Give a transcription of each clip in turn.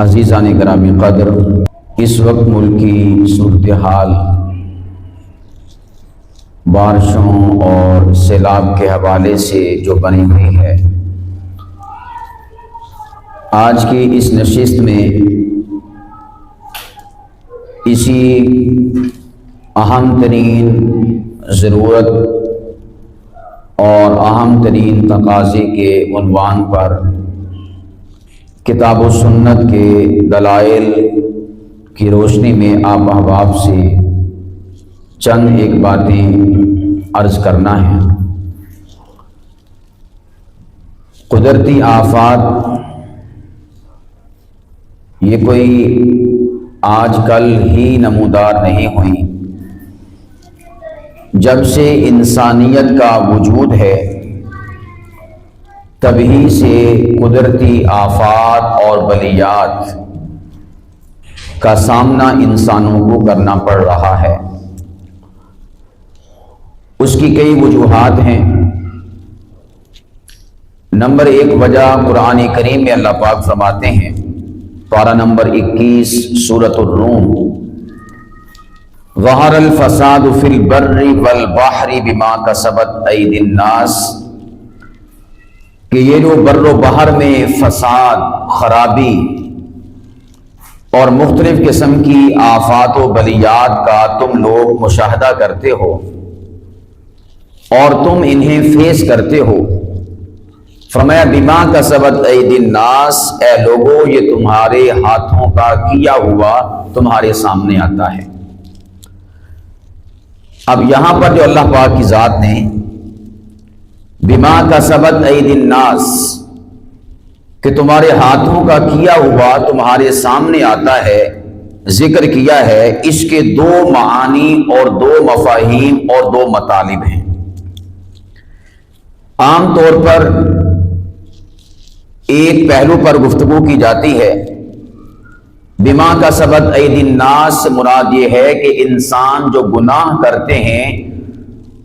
عزیزان گرامی قدر، اس وقت ملک کی صورتحال بارشوں اور سیلاب کے حوالے سے جو بنی ہوئی ہے، آج کی اس نشست میں اسی اہم ترین ضرورت اور اہم ترین تقاضے کے عنوان پر کتاب و سنت کے دلائل کی روشنی میں آپ احباب سے چند ایک باتیں عرض کرنا ہے۔ قدرتی آفات یہ کوئی آج کل ہی نمودار نہیں ہوئی، جب سے انسانیت کا وجود ہے تبھی سے قدرتی آفات اور بلیات کا سامنا انسانوں کو کرنا پڑ رہا ہے۔ اس کی کئی وجوہات ہیں۔ نمبر ایک وجہ قرآن کریم میں اللہ پاک فرماتے ہیں، پارہ نمبر 21 سورۃ الروم، ظہر الفساد فی البر والبحر بما کسبت ایدی الناس، کہ یہ جو بر و بحر میں فساد، خرابی اور مختلف قسم کی آفات و بلیات کا تم لوگ مشاہدہ کرتے ہو اور تم انہیں فیس کرتے ہو، فرمایا بما کسبت ایدی الناس، اے لوگو یہ تمہارے ہاتھوں کا کیا ہوا تمہارے سامنے آتا ہے۔ اب یہاں پر جو اللہ پاک کی ذات نے بما کسبت ایدی الناس، کہ تمہارے ہاتھوں کا کیا ہوا تمہارے سامنے آتا ہے، ذکر کیا ہے، اس کے دو معانی اور دو مفاہیم اور دو مطالب ہیں۔ عام طور پر ایک پہلو پر گفتگو کی جاتی ہے، بما کسبت ایدی الناس سے مراد یہ ہے کہ انسان جو گناہ کرتے ہیں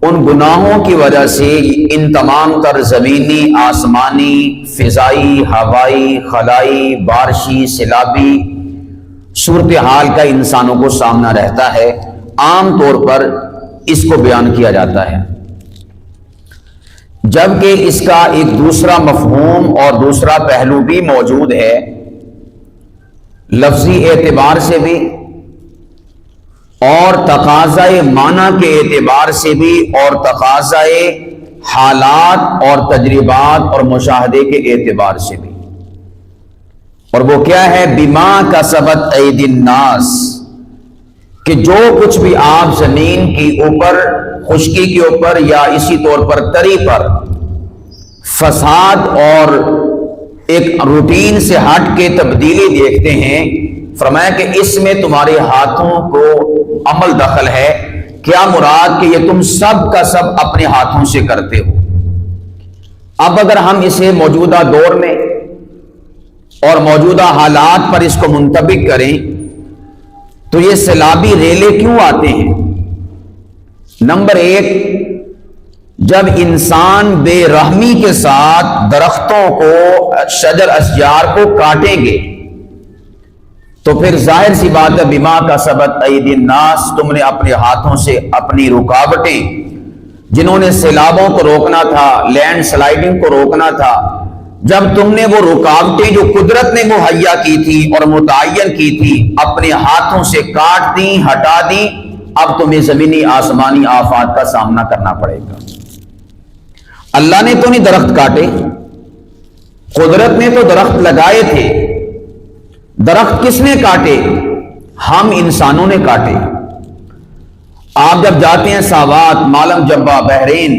ان گناہوں کی وجہ سے ان تمام تر زمینی، آسمانی، فضائی، ہوائی، خلائی، بارشی، سیلابی صورتحال کا انسانوں کو سامنا رہتا ہے۔ عام طور پر اس کو بیان کیا جاتا ہے، جبکہ اس کا ایک دوسرا مفہوم اور دوسرا پہلو بھی موجود ہے، لفظی اعتبار سے بھی اور تقاضۂ معنی کے اعتبار سے بھی اور تقاضۂ حالات اور تجربات اور مشاہدے کے اعتبار سے بھی۔ اور وہ کیا ہے؟ بما کسبت ایدی الناس، کہ جو کچھ بھی آپ زمین کی اوپر، خشکی کے اوپر یا اسی طور پر تری پر فساد اور ایک روٹین سے ہٹ کے تبدیلی دیکھتے ہیں، فرمایا کہ اس میں تمہارے ہاتھوں کو عمل دخل ہے۔ کیا مراد؟ کہ یہ تم سب کا سب اپنے ہاتھوں سے کرتے ہو۔ اب اگر ہم اسے موجودہ دور میں اور موجودہ حالات پر اس کو منطبق کریں تو یہ سیلابی ریلے کیوں آتے ہیں؟ نمبر ایک، جب انسان بے رحمی کے ساتھ درختوں کو، شجر اشجار کو کاٹیں گے تو پھر ظاہر سی بات ہے بما کسبت ایدی الناس، تم نے اپنے ہاتھوں سے اپنی رکاوٹیں، جنہوں نے سیلابوں کو روکنا تھا، لینڈ سلائڈنگ کو روکنا تھا، جب تم نے وہ رکاوٹیں جو قدرت نے مہیا کی تھی اور متعین کی تھی اپنے ہاتھوں سے کاٹ دیں، ہٹا دیں، اب تمہیں زمینی آسمانی آفات کا سامنا کرنا پڑے گا۔ اللہ نے تو نہیں درخت کاٹے، قدرت نے تو درخت لگائے تھے۔ درخت کس نے کاٹے؟ ہم انسانوں نے کاٹے۔ آپ جب جاتے ہیں ساوات، مالم جبہ، بحرین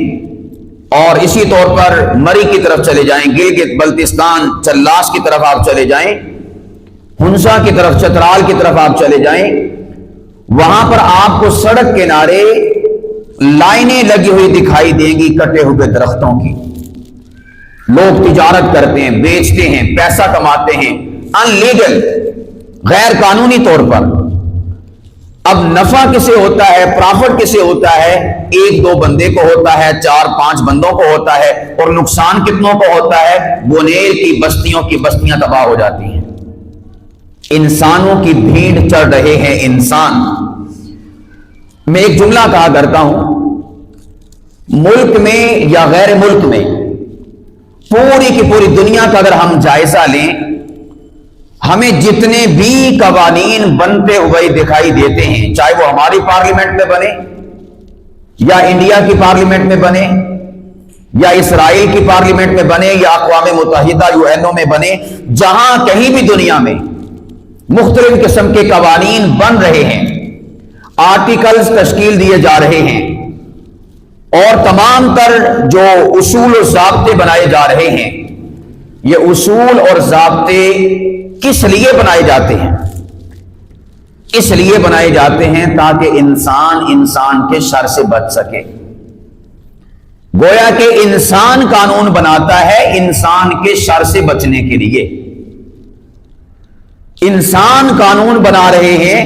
اور اسی طور پر مری کی طرف چلے جائیں، گلگت بلتستان، چلاس کی طرف آپ چلے جائیں، ہنسا کی طرف، چترال کی طرف آپ چلے جائیں، وہاں پر آپ کو سڑک کنارے لائنیں لگی ہوئی دکھائی دیں گی کٹے ہوئے درختوں کی۔ لوگ تجارت کرتے ہیں، بیچتے ہیں، پیسہ کماتے ہیں، ان لیگل، غیر قانونی طور پر۔ اب نفع کسے ہوتا ہے، پرافٹ کسے ہوتا ہے؟ ایک دو بندے کو ہوتا ہے، چار پانچ بندوں کو ہوتا ہے، اور نقصان کتنوں کو ہوتا ہے؟ بونیر کی بستیوں کی بستیاں تباہ ہو جاتی ہیں۔ انسانوں کی بھیڑ چڑھ رہے ہیں انسان. میں ایک جملہ کہا کرتا ہوں، ملک میں یا غیر ملک میں پوری کی پوری دنیا کا اگر ہم جائزہ لیں، ہمیں جتنے بھی قوانین بنتے ہوئے دکھائی دیتے ہیں، چاہے وہ ہماری پارلیمنٹ میں بنے یا انڈیا کی پارلیمنٹ میں بنے یا اسرائیل کی پارلیمنٹ میں بنے یا اقوام متحدہ UN میں بنے، جہاں کہیں بھی دنیا میں مختلف قسم کے قوانین بن رہے ہیں، آرٹیکلز تشکیل دیے جا رہے ہیں، اور تمام تر جو اصول و ضابطے بنائے جا رہے ہیں، یہ اصول اور ضابطے کس لیے بنائے جاتے ہیں؟ اس لیے بنائے جاتے ہیں تاکہ انسان کے شر سے بچ سکے. گویا کہ انسان قانون بناتا ہے انسان کے شر سے بچنے کے لیے. انسان قانون بنا رہے ہیں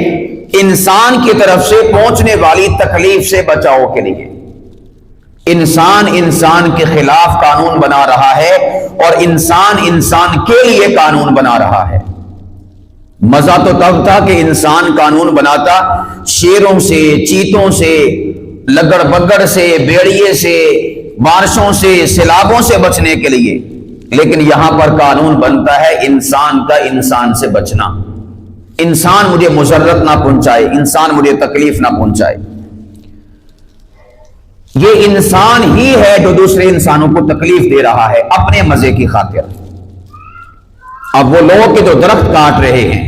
انسان کی طرف سے پہنچنے والی تکلیف سے بچاؤ کے لیے. انسان کے خلاف قانون بنا رہا ہے اور انسان کے لیے قانون بنا رہا ہے. مزہ تو تب تھا کہ انسان قانون بناتا شیروں سے، چیتوں سے، لگڑ بگڑ سے، بیڑیے سے، بارشوں سے، سیلابوں سے بچنے کے لیے، لیکن یہاں پر قانون بنتا ہے انسان کا انسان سے بچنا. انسان مجھے مضرت نہ پہنچائے، انسان مجھے تکلیف نہ پہنچائے. یہ انسان ہی ہے جو دوسرے انسانوں کو تکلیف دے رہا ہے اپنے مزے کی خاطر. اب وہ لوگ کے جو درخت کاٹ رہے ہیں،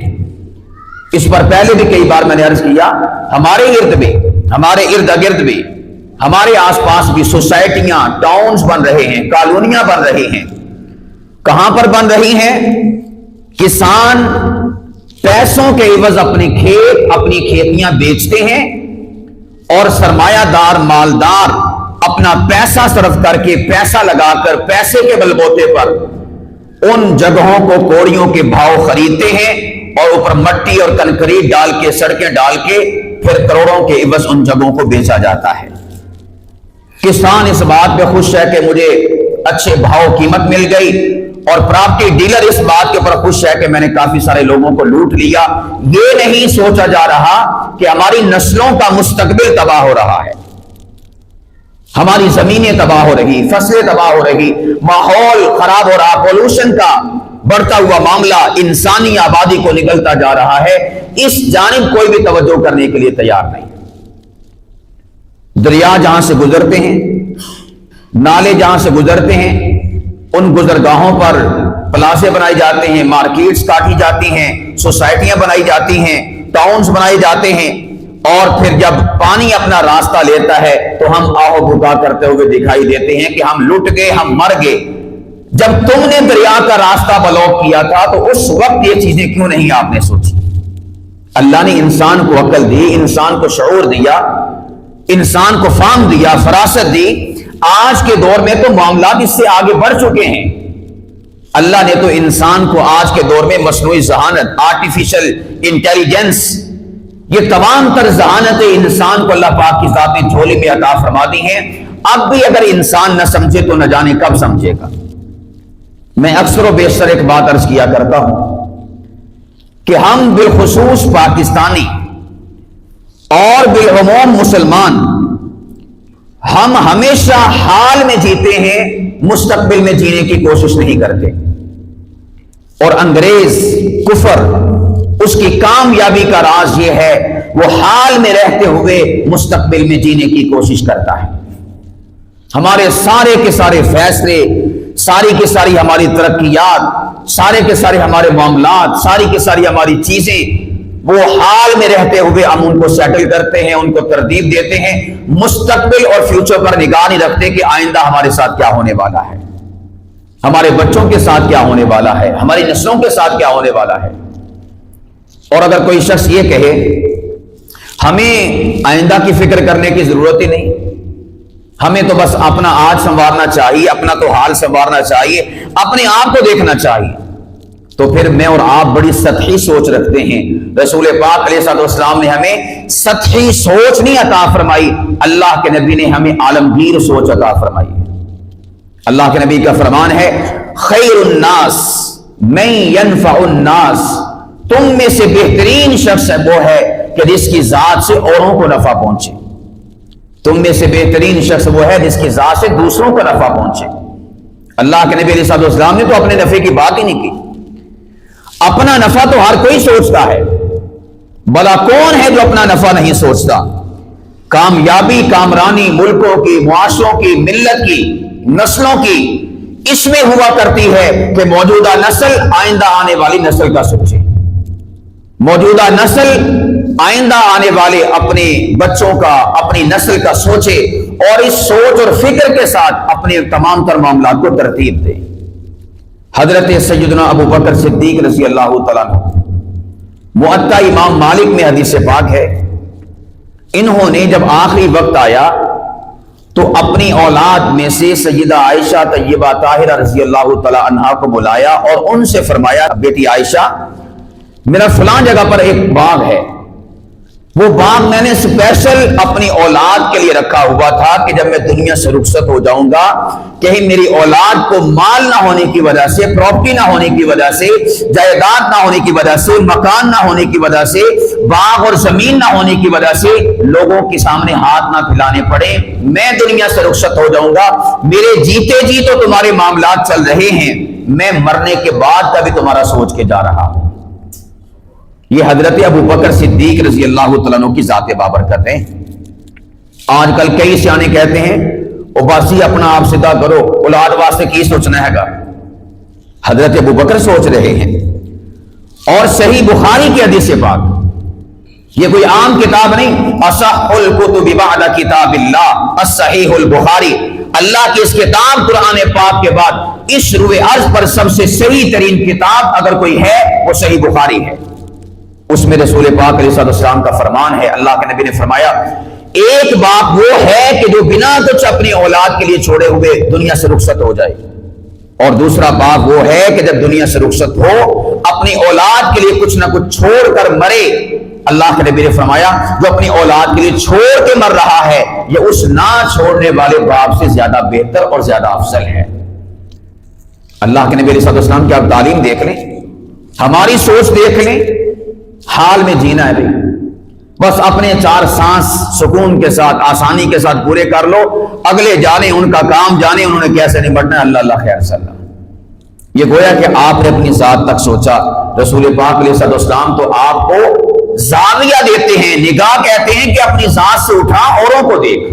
اس پر پہلے بھی کئی بار میں نے عرض کیا، ہمارے ارد بھی، ہمارے ارد گرد بھی، ہمارے آس پاس بھی سوسائٹیاں، ٹاؤنز بن رہے ہیں، کالونیاں بن رہی ہیں. کہاں پر بن رہی ہیں؟ کسان پیسوں کے عوض اپنے کھیت، اپنی کھیتیاں بیچتے ہیں، اور سرمایہ دار مالدار اپنا پیسہ صرف کر کے، پیسہ لگا کر، پیسے کے بلبوتے پر ان جگہوں کو کوڑیوں کے بھاؤ خریدتے ہیں، اور اوپر مٹی اور کنکریٹ ڈال کے، سڑکیں ڈال کے، پھر کروڑوں کے عوض ان جگہوں کو بیچا جاتا ہے. کسان اس بات پہ خوش ہے کہ مجھے اچھے بھاؤ قیمت مل گئی، اور پراپرٹی ڈیلر اس بات کے اوپر خوش ہے کہ میں نے کافی سارے لوگوں کو لوٹ لیا. یہ نہیں سوچا جا رہا کہ ہماری نسلوں کا مستقبل تباہ ہو رہا ہے، ہماری زمینیں تباہ ہو رہی، فصلیں تباہ ہو رہی، ماحول خراب ہو رہا، پولوشن کا بڑھتا ہوا معاملہ انسانی آبادی کو نکلتا جا رہا ہے. اس جانب کوئی بھی توجہ کرنے کے لیے تیار نہیں. دریا جہاں سے گزرتے ہیں، نالے جہاں سے گزرتے ہیں، ان گزرگاہوں پر پلازے بنائے جاتے ہیں، مارکیٹس کاٹی جاتی ہیں، سوسائٹیاں بنائی جاتی ہیں، ٹاؤنز بنائے جاتے ہیں، اور پھر جب پانی اپنا راستہ لیتا ہے تو ہم آہو بھگا کرتے ہوئے دکھائی دیتے ہیں کہ ہم لٹ گئے، ہم مر گئے. جب تم نے دریا کا راستہ بلاک کیا تھا تو اس وقت یہ چیزیں کیوں نہیں آپ نے سوچی؟ اللہ نے انسان کو عقل دی، انسان کو شعور دیا، انسان کو فہم دیا، فراست دی. آج کے دور میں تو معاملات اس سے آگے بڑھ چکے ہیں. اللہ نے تو انسان کو آج کے دور میں مصنوعی ذہانت، آرٹیفیشل انٹیلیجنس، یہ تمام تر ذہانتیں انسان کو اللہ پاک کی ذاتی جھولی میں عطا فرما دی ہیں. اب بھی اگر انسان نہ سمجھے تو نہ جانے کب سمجھے گا. میں اکثر و بیشتر ایک بات عرض کیا کرتا ہوں کہ ہم بالخصوص پاکستانی اور بالعموم مسلمان، ہم ہمیشہ حال میں جیتے ہیں، مستقبل میں جینے کی کوشش نہیں کرتے. اور انگریز، کفر، اس کی کامیابی کا راز یہ ہے، وہ حال میں رہتے ہوئے مستقبل میں جینے کی کوشش کرتا ہے. ہمارے سارے کے سارے فیصلے، ساری کی ساری ہماری ترقیات، سارے کے سارے ہمارے معاملات، ساری کی ساری ہماری چیزیں، وہ حال میں رہتے ہوئے ہم ان کو سیٹل کرتے ہیں، ان کو ترتیب دیتے ہیں. مستقبل اور فیوچر پر نگاہ نہیں رکھتے کہ آئندہ ہمارے ساتھ کیا ہونے والا ہے، ہمارے بچوں کے ساتھ کیا ہونے والا ہے، ہماری نسلوں کے ساتھ کیا ہونے والا ہے. اور اگر کوئی شخص یہ کہے ہمیں آئندہ کی فکر کرنے کی ضرورت ہی نہیں، ہمیں تو بس اپنا آج سنوارنا چاہیے، اپنا تو حال سنوارنا چاہیے، اپنے آپ کو دیکھنا چاہیے، تو پھر میں اور آپ بڑی سطحی سوچ رکھتے ہیں. رسول پاک علیہ السلام نے ہمیں سطحی سوچ نہیں عطا فرمائی، اللہ کے نبی نے ہمیں عالمگیر سوچ عطا فرمائی. اللہ کے نبی کا فرمان ہے، خیر الناس من ينفع الناس تم میں سے بہترین شخص وہ ہے کہ جس کی ذات سے اوروں کو نفع پہنچے. تم میں سے بہترین شخص وہ ہے جس کی ذات سے دوسروں کو نفع پہنچے. اللہ کے نبی علیہ الصلوۃ والسلام نے تو اپنے نفع کی بات ہی نہیں کی. اپنا نفع تو ہر کوئی سوچتا ہے، بھلا کون ہے جو اپنا نفع نہیں سوچتا؟ کامیابی کامرانی ملکوں کی، معاشروں کی، ملت کی، نسلوں کی اس میں ہوا کرتی ہے کہ موجودہ نسل آئندہ آنے والی نسل کا سوچے، موجودہ نسل آئندہ آنے والے اپنے بچوں کا، اپنی نسل کا سوچے اور اس سوچ اور فکر کے ساتھ اپنے تمام تر معاملات کو ترتیب دے. حضرت سیدنا ابو بکر صدیق رضی اللہ تعالیٰ عنہ، موطا امام مالک میں حدیث پاک ہے، انہوں نے جب آخری وقت آیا تو اپنی اولاد میں سے سیدہ عائشہ طیبہ طاہرہ رضی اللہ تعالیٰ عنہا کو بلایا اور ان سے فرمایا، بیٹی عائشہ، میرا فلاں جگہ پر ایک باغ ہے، وہ باغ میں نے اسپیشل اپنی اولاد کے لیے رکھا ہوا تھا کہ جب میں دنیا سے رخصت ہو جاؤں گا، کہیں میری اولاد کو مال نہ ہونے کی وجہ سے، پراپرٹی نہ ہونے کی وجہ سے، جائیداد نہ ہونے کی وجہ سے، مکان نہ ہونے کی وجہ سے، باغ اور زمین نہ ہونے کی وجہ سے لوگوں کے سامنے ہاتھ نہ پھیلانے پڑے. میں دنیا سے رخصت ہو جاؤں گا، میرے جیتے جی تو تمہارے معاملات چل رہے ہیں، میں مرنے کے بعد کا بھی تمہارا سوچ کے جا رہا ہوں. یہ حضرت ابو بکر صدیق رضی اللہ تعالیٰ عنہ کی ذات بابرکت ہے. آج کل کئی سیانے کہتے ہیں او باسی اپنا آپ سیدھا کرو، اولاد واسطے کی سوچنا ہے گا. حضرت ابو بکر سوچ رہے ہیں. اور صحیح بخاری کی حدیث پاک، یہ کوئی عام کتاب نہیں، اصح الکتب بعد کتاب اللہ الصحیح البخاری، اللہ کی اس کتاب قرآن پاک کے بعد اس روئے ارض پر سب سے صحیح ترین کتاب اگر کوئی ہے وہ صحیح بخاری ہے. اس میں رسول پاک علیہ السلام کا فرمان ہے، اللہ کے نبی نے فرمایا، ایک باپ وہ ہے کہ جو بنا کچھ اپنی اولاد کے لیے چھوڑے ہوئے دنیا سے رخصت ہو جائے، اور دوسرا باپ وہ ہے کہ جب دنیا سے رخصت ہو اپنی اولاد کے لیے کچھ نہ کچھ چھوڑ کر مرے. اللہ کے نبی نے فرمایا، جو اپنی اولاد کے لیے چھوڑ کے مر رہا ہے یہ اس نہ چھوڑنے والے باپ سے زیادہ بہتر اور زیادہ افضل ہے. اللہ کے نبی علیہ السلام کی آپ تعلیم دیکھ لیں، ہماری سوچ دیکھ لیں. حال میں جینا ہے بھائی، بس اپنے 4 سانس سکون کے ساتھ آسانی کے ساتھ پورے کر لو، اگلے جانے ان کا کام جانے، انہوں نے کیسے نمٹنا ہے، اللہ اللہ خیر صلی اللہ. یہ گویا کہ آپ نے اپنی ذات تک سوچا. رسول پاک علیہ السلام تو آپ کو زاویہ دیتے ہیں، نگاہ کہتے ہیں کہ اپنی ذات سے اٹھا، اوروں کو دیکھ،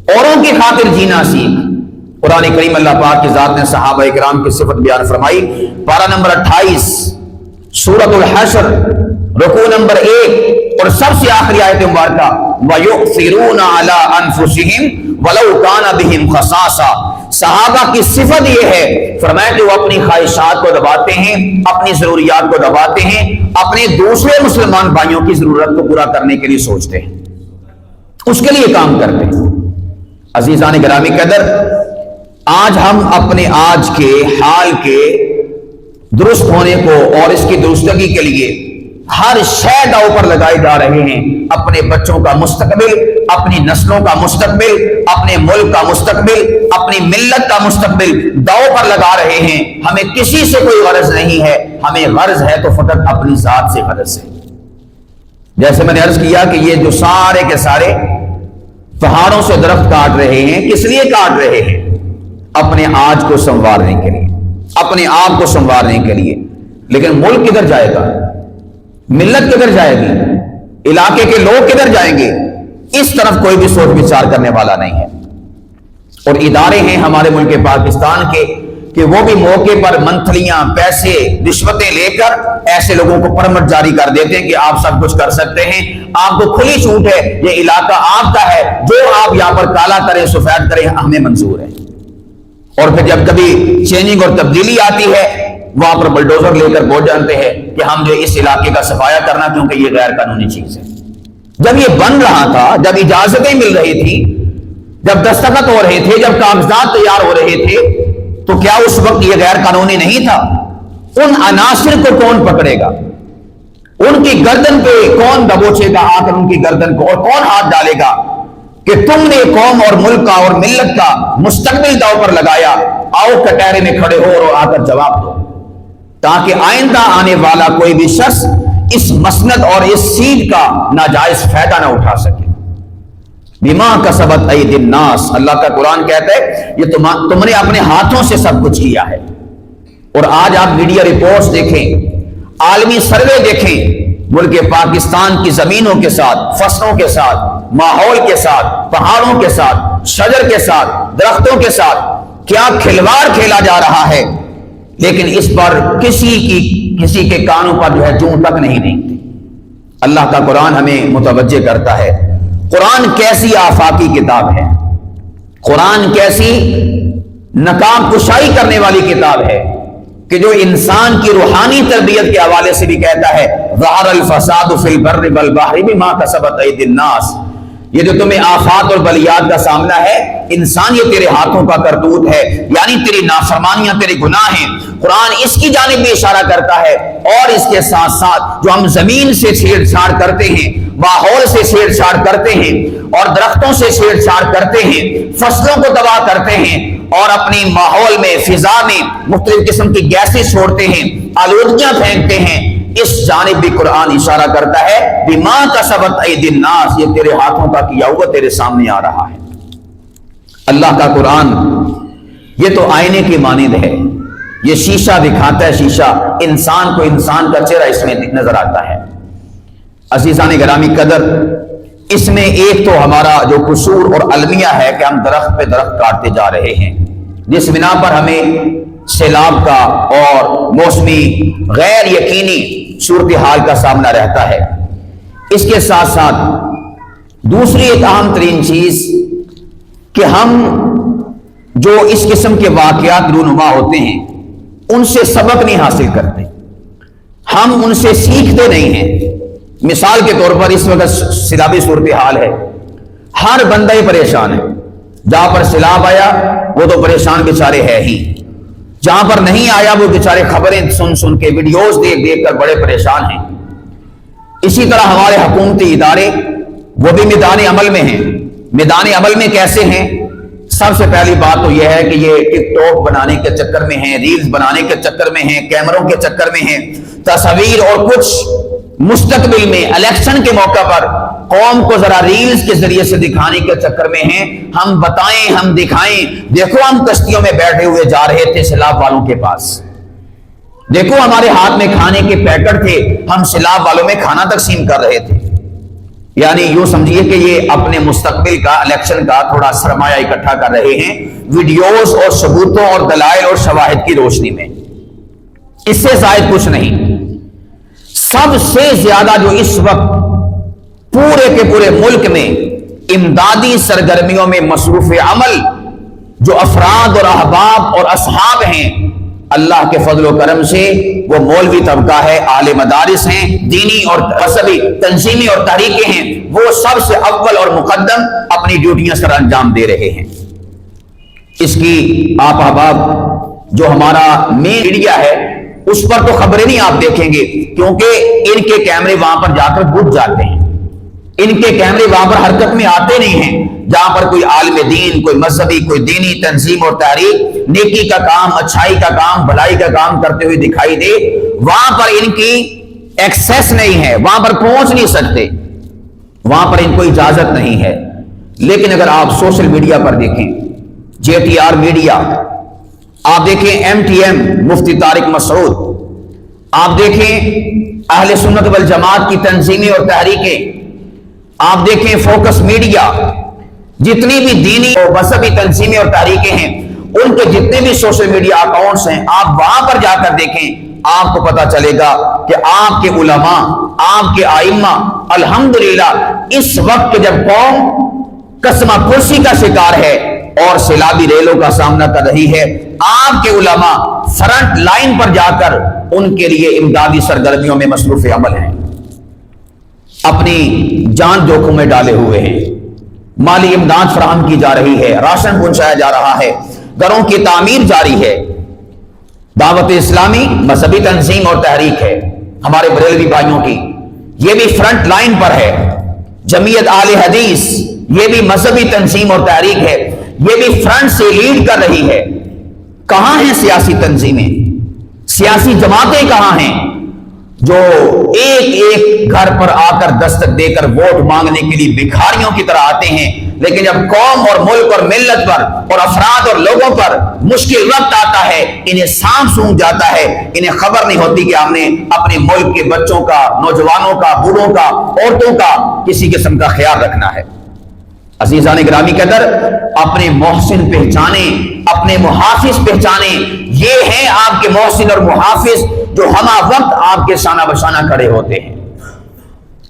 اوروں کی خاطر جینا سیکھ. قرآن کریم اللہ پاک کی ذات نے صحابہ کرام کی صفت بیان فرمائی. پارہ نمبر 28 سورۃ الحشر رکوع نمبر 1 اور سب سے آخری آیت مبارکہ، وَيُؤْثِرُونَ عَلَىٰ أَنفُسِهِمْ وَلَوْ كَانَ بِهِمْ خَصَاصَةٌ. صحابہ کی صفت یہ ہے، فرمایا کہ وہ اپنی خواہشات کو دباتے ہیں، اپنی ضروریات کو دباتے ہیں، اپنے دوسرے مسلمان بھائیوں کی ضرورت کو پورا کرنے کے لیے سوچتے ہیں، اس کے لیے کام کرتے ہیں. عزیزان گرامی قدر، آج ہم اپنے آج کے حال کے درست ہونے کو اور اس کی درستگی کے لیے ہر شے داؤ پر لگائے جا رہے ہیں. اپنے بچوں کا مستقبل، اپنی نسلوں کا مستقبل، اپنے ملک کا مستقبل، اپنی ملت کا مستقبل داؤ پر لگا رہے ہیں. ہمیں کسی سے کوئی غرض نہیں ہے، ہمیں غرض ہے تو فقط اپنی ذات سے غرض ہے. جیسے میں نے عرض کیا کہ یہ جو سارے کے سارے پہاڑوں سے درخت کاٹ رہے ہیں، کس لیے کاٹ رہے ہیں؟ اپنے آج کو سنوارنے کے لیے، اپنے آپ کو سنوارنے کے لیے. لیکن ملک کدھر جائے گا؟ ملت کدھر جائے گی؟ علاقے کے لوگ کدھر جائیں گے؟ اس طرف کوئی بھی سوچ بچار کرنے والا نہیں ہے. اور ادارے ہیں ہمارے ملک پاکستان کے کہ وہ بھی موقع پر منتھلیاں، پیسے، رشوتیں لے کر ایسے لوگوں کو پرمٹ جاری کر دیتے ہیں کہ آپ سب کچھ کر سکتے ہیں، آپ کو کھلی چھوٹ ہے، یہ علاقہ آپ کا ہے، جو آپ یہاں پر کالا کریں سفید کریں ہمیں منظور ہے. اور پھر جب کبھی چینجنگ اور تبدیلی آتی ہے وہاں پر بلڈوزر لے کر بول جانتے ہیں کہ ہم جو اس علاقے کا صفایا کرنا کیونکہ یہ غیر قانونی چیز ہے. جب یہ بن رہا تھا، جب اجازتیں مل رہی تھی، جب دستخط ہو رہے تھے، جب کاغذات تیار ہو رہے تھے، تو کیا اس وقت یہ غیر قانونی نہیں تھا؟ ان عناصر کو کون پکڑے گا؟ ان کی گردن پہ کون دبوچے گا آ کر ان کی گردن کو، اور کون ہاتھ ڈالے گا کہ تم نے قوم اور ملک کا اور ملت کا مستقبل داؤ پر لگایا، آؤ کٹہرے میں کھڑے ہو اور آ کر جواب دو. تاکہ آئندہ آنے والا کوئی بھی شخص اس مسند اور اس سیٹ کا ناجائز فائدہ نہ اٹھا سکے۔ بما کسبت ایدی الناس، اللہ کا قرآن کہتا ہے یہ تم نے اپنے ہاتھوں سے سب کچھ کیا ہے۔ اور آج آپ میڈیا رپورٹس دیکھیں، عالمی سروے دیکھیں، ملک پاکستان کی زمینوں کے ساتھ، فصلوں کے ساتھ، ماحول کے ساتھ، پہاڑوں کے ساتھ، شجر کے ساتھ، درختوں کے ساتھ کیا کھلواڑ کھیلا جا رہا ہے، لیکن اس پر کسی کے کانوں پر جو ہے جوں تک نہیں رینگتی۔ اللہ کا قرآن ہمیں متوجہ کرتا ہے قرآن کیسی آفاقی کتاب ہے، قرآن کیسی نقاب کشائی کرنے والی کتاب ہے کہ جو انسان کی روحانی تربیت کے حوالے سے بھی کہتا ہے ظہر الفساد فی البر والبحر بما کسبت ایدی الناس، یہ جو تمہیں آفات اور بلیات کا سامنا ہے انسان یہ تیرے ہاتھوں کا کرتوت ہے، یعنی تیری نافرمانیاں، تیرے گناہ ہیں۔ قرآن اس کی جانب بھی اشارہ کرتا ہے، اور اس کے ساتھ ساتھ جو ہم زمین سے چھیڑ چھاڑ کرتے ہیں، ماحول سے چھیڑ چھاڑ کرتے ہیں، اور درختوں سے چھیڑ چھاڑ کرتے ہیں، فصلوں کو تباہ کرتے ہیں، اور اپنی ماحول میں، فضا میں مختلف قسم کی گیسیں چھوڑتے ہیں، آلودگیاں پھینکتے ہیں، اس جانب بھی قرآن اشارہ کرتا ہے بما کسبت ایدی الناس، یہ تیرے ہاتھوں کا کیا ہوا تیرے سامنے آ رہا ہے۔ اللہ کا قرآن یہ تو آئینے کی مانند ہے، یہ شیشہ دکھاتا ہے، شیشہ انسان کو انسان کا چہرہ اس میں نظر آتا ہے۔ عزیزان گرامی قدر، اس میں ایک تو ہمارا جو قصور اور المیہ ہے کہ ہم درخت پہ درخت کاٹتے جا رہے ہیں، جس بنا پر ہمیں سیلاب کا اور موسمی غیر یقینی صورتحال کا سامنا رہتا ہے۔ اس کے ساتھ ساتھ دوسری ایک اہم ترین چیز کہ ہم جو اس قسم کے واقعات رونما ہوتے ہیں ان سے سبق نہیں حاصل کرتے، ہم ان سے سیکھتے نہیں ہیں۔ مثال کے طور پر اس وقت سیلابی صورتحال ہے، ہر بندہ ہی پریشان ہے، جہاں پر سیلاب آیا وہ تو پریشان بیچارے ہے ہی، جہاں پر نہیں آیا وہ بیچارے خبریں سن کے، ویڈیوز دیکھ کر بڑے پریشان ہیں۔ اسی طرح ہمارے حکومتی ادارے وہ بھی میدان عمل میں ہیں۔ میدان عمل میں کیسے ہیں؟ سب سے پہلی بات تو یہ ہے کہ یہ ٹک ٹاک بنانے کے چکر میں ہیں، ریلز بنانے کے چکر میں ہیں، کیمروں کے چکر میں ہیں، تصاویر اور کچھ مستقبل میں الیکشن کے موقع پر قوم کو ذرا ریلز کے ذریعے سے دکھانے کے چکر میں ہیں۔ ہم بتائیں، ہم دکھائیں، دیکھو ہم کشتیوں میں بیٹھے ہوئے جا رہے تھے سیلاب والوں کے پاس، دیکھو ہمارے ہاتھ میں کھانے کے پیکٹ تھے، ہم سیلاب والوں میں کھانا تقسیم کر رہے تھے۔ یعنی یوں سمجھیے کہ یہ اپنے مستقبل کا، الیکشن کا تھوڑا سرمایہ اکٹھا کر رہے ہیں ویڈیوز اور ثبوتوں اور دلائل اور شواہد کی روشنی میں، اس سے زائد کچھ نہیں۔ سب سے زیادہ جو اس وقت پورے کے پورے ملک میں امدادی سرگرمیوں میں مصروف عمل جو افراد اور احباب اور اصحاب ہیں، اللہ کے فضل و کرم سے وہ مولوی طبقہ ہے، اعلی مدارس ہیں، دینی اور مذہبی تنظیمیں اور تحریکیں ہیں، وہ سب سے اول اور مقدم اپنی ڈیوٹیاں سر انجام دے رہے ہیں۔ اس کی آپ احباب جو ہمارا مین میڈیا ہے اس پر تو خبریں نہیں آپ دیکھیں گے، کیونکہ ان کے کیمرے وہاں پر جا کر بجھ جاتے ہیں، ان کے کیمرے وہاں پر حرکت میں آتے نہیں ہیں۔ جہاں پر کوئی عالم دین، کوئی مذہبی، کوئی دینی تنظیم اور تحریک نیکی کا کام، اچھائی کا کام، بھلائی کا کام کرتے ہوئے دکھائی دے، وہاں پر ان کی ایکسیس نہیں ہے، وہاں پر پہنچ نہیں سکتے، وہاں پر ان کو اجازت نہیں ہے۔ لیکن اگر آپ سوشل میڈیا پر دیکھیں، جے ٹی آر میڈیا، آپ دیکھیں ایم ٹی ایم مفتی طارق مسعود، آپ دیکھیں اہل سنت والجماعت کی تنظیمیں اور تحریکیں، آپ دیکھیں فوکس میڈیا، جتنی بھی دینی اور مذہبی تنظیمیں اور تحریکیں ہیں ان کے جتنے بھی سوشل میڈیا اکاؤنٹس ہیں، آپ وہاں پر جا کر دیکھیں، آپ کو پتا چلے گا کہ آپ کے علماء، آپ کے ائمہ الحمدللہ اس وقت جب قوم قسمہ کرسی کا شکار ہے اور سیلابی ریلوں کا سامنا کر رہی ہے، آپ کے علماء فرنٹ لائن پر جا کر ان کے لیے امدادی سرگرمیوں میں مصروف عمل ہیں، اپنی جان جوکھم میں ڈالے ہوئے ہیں، مالی امداد فراہم کی جا رہی ہے، راشن پہنچایا جا رہا ہے، گھروں کی تعمیر جاری ہے۔ دعوت اسلامی مذہبی تنظیم اور تحریک ہے ہمارے بریلوی بھائیوں کی، یہ بھی فرنٹ لائن پر ہے۔ جمعیت اہل حدیث یہ بھی مذہبی تنظیم اور تحریک ہے، یہ بھی فرنٹ سے لیڈ کر رہی ہے۔ کہاں ہیں سیاسی تنظیمیں؟ سیاسی جماعتیں کہاں ہیں جو ایک ایک گھر پر آ کر دستک دے کر ووٹ مانگنے کے لیے بھکاریوں کی طرح آتے ہیں، لیکن جب قوم اور ملک اور ملت پر اور افراد اور لوگوں پر مشکل وقت آتا ہے انہیں سانپ سونگھ جاتا ہے، انہیں خبر نہیں ہوتی کہ ہم نے اپنے ملک کے بچوں کا، نوجوانوں کا، بوڑھوں کا، عورتوں کا کسی قسم کا خیال رکھنا ہے۔ عزیزان گرامی قدر، اپنے محسن پہچانیں، اپنے محافظ پہچانیں، یہ ہیں آپ کے محسن اور محافظ جو ہمہ وقت آپ کے شانہ بشانہ کھڑے ہوتے ہیں۔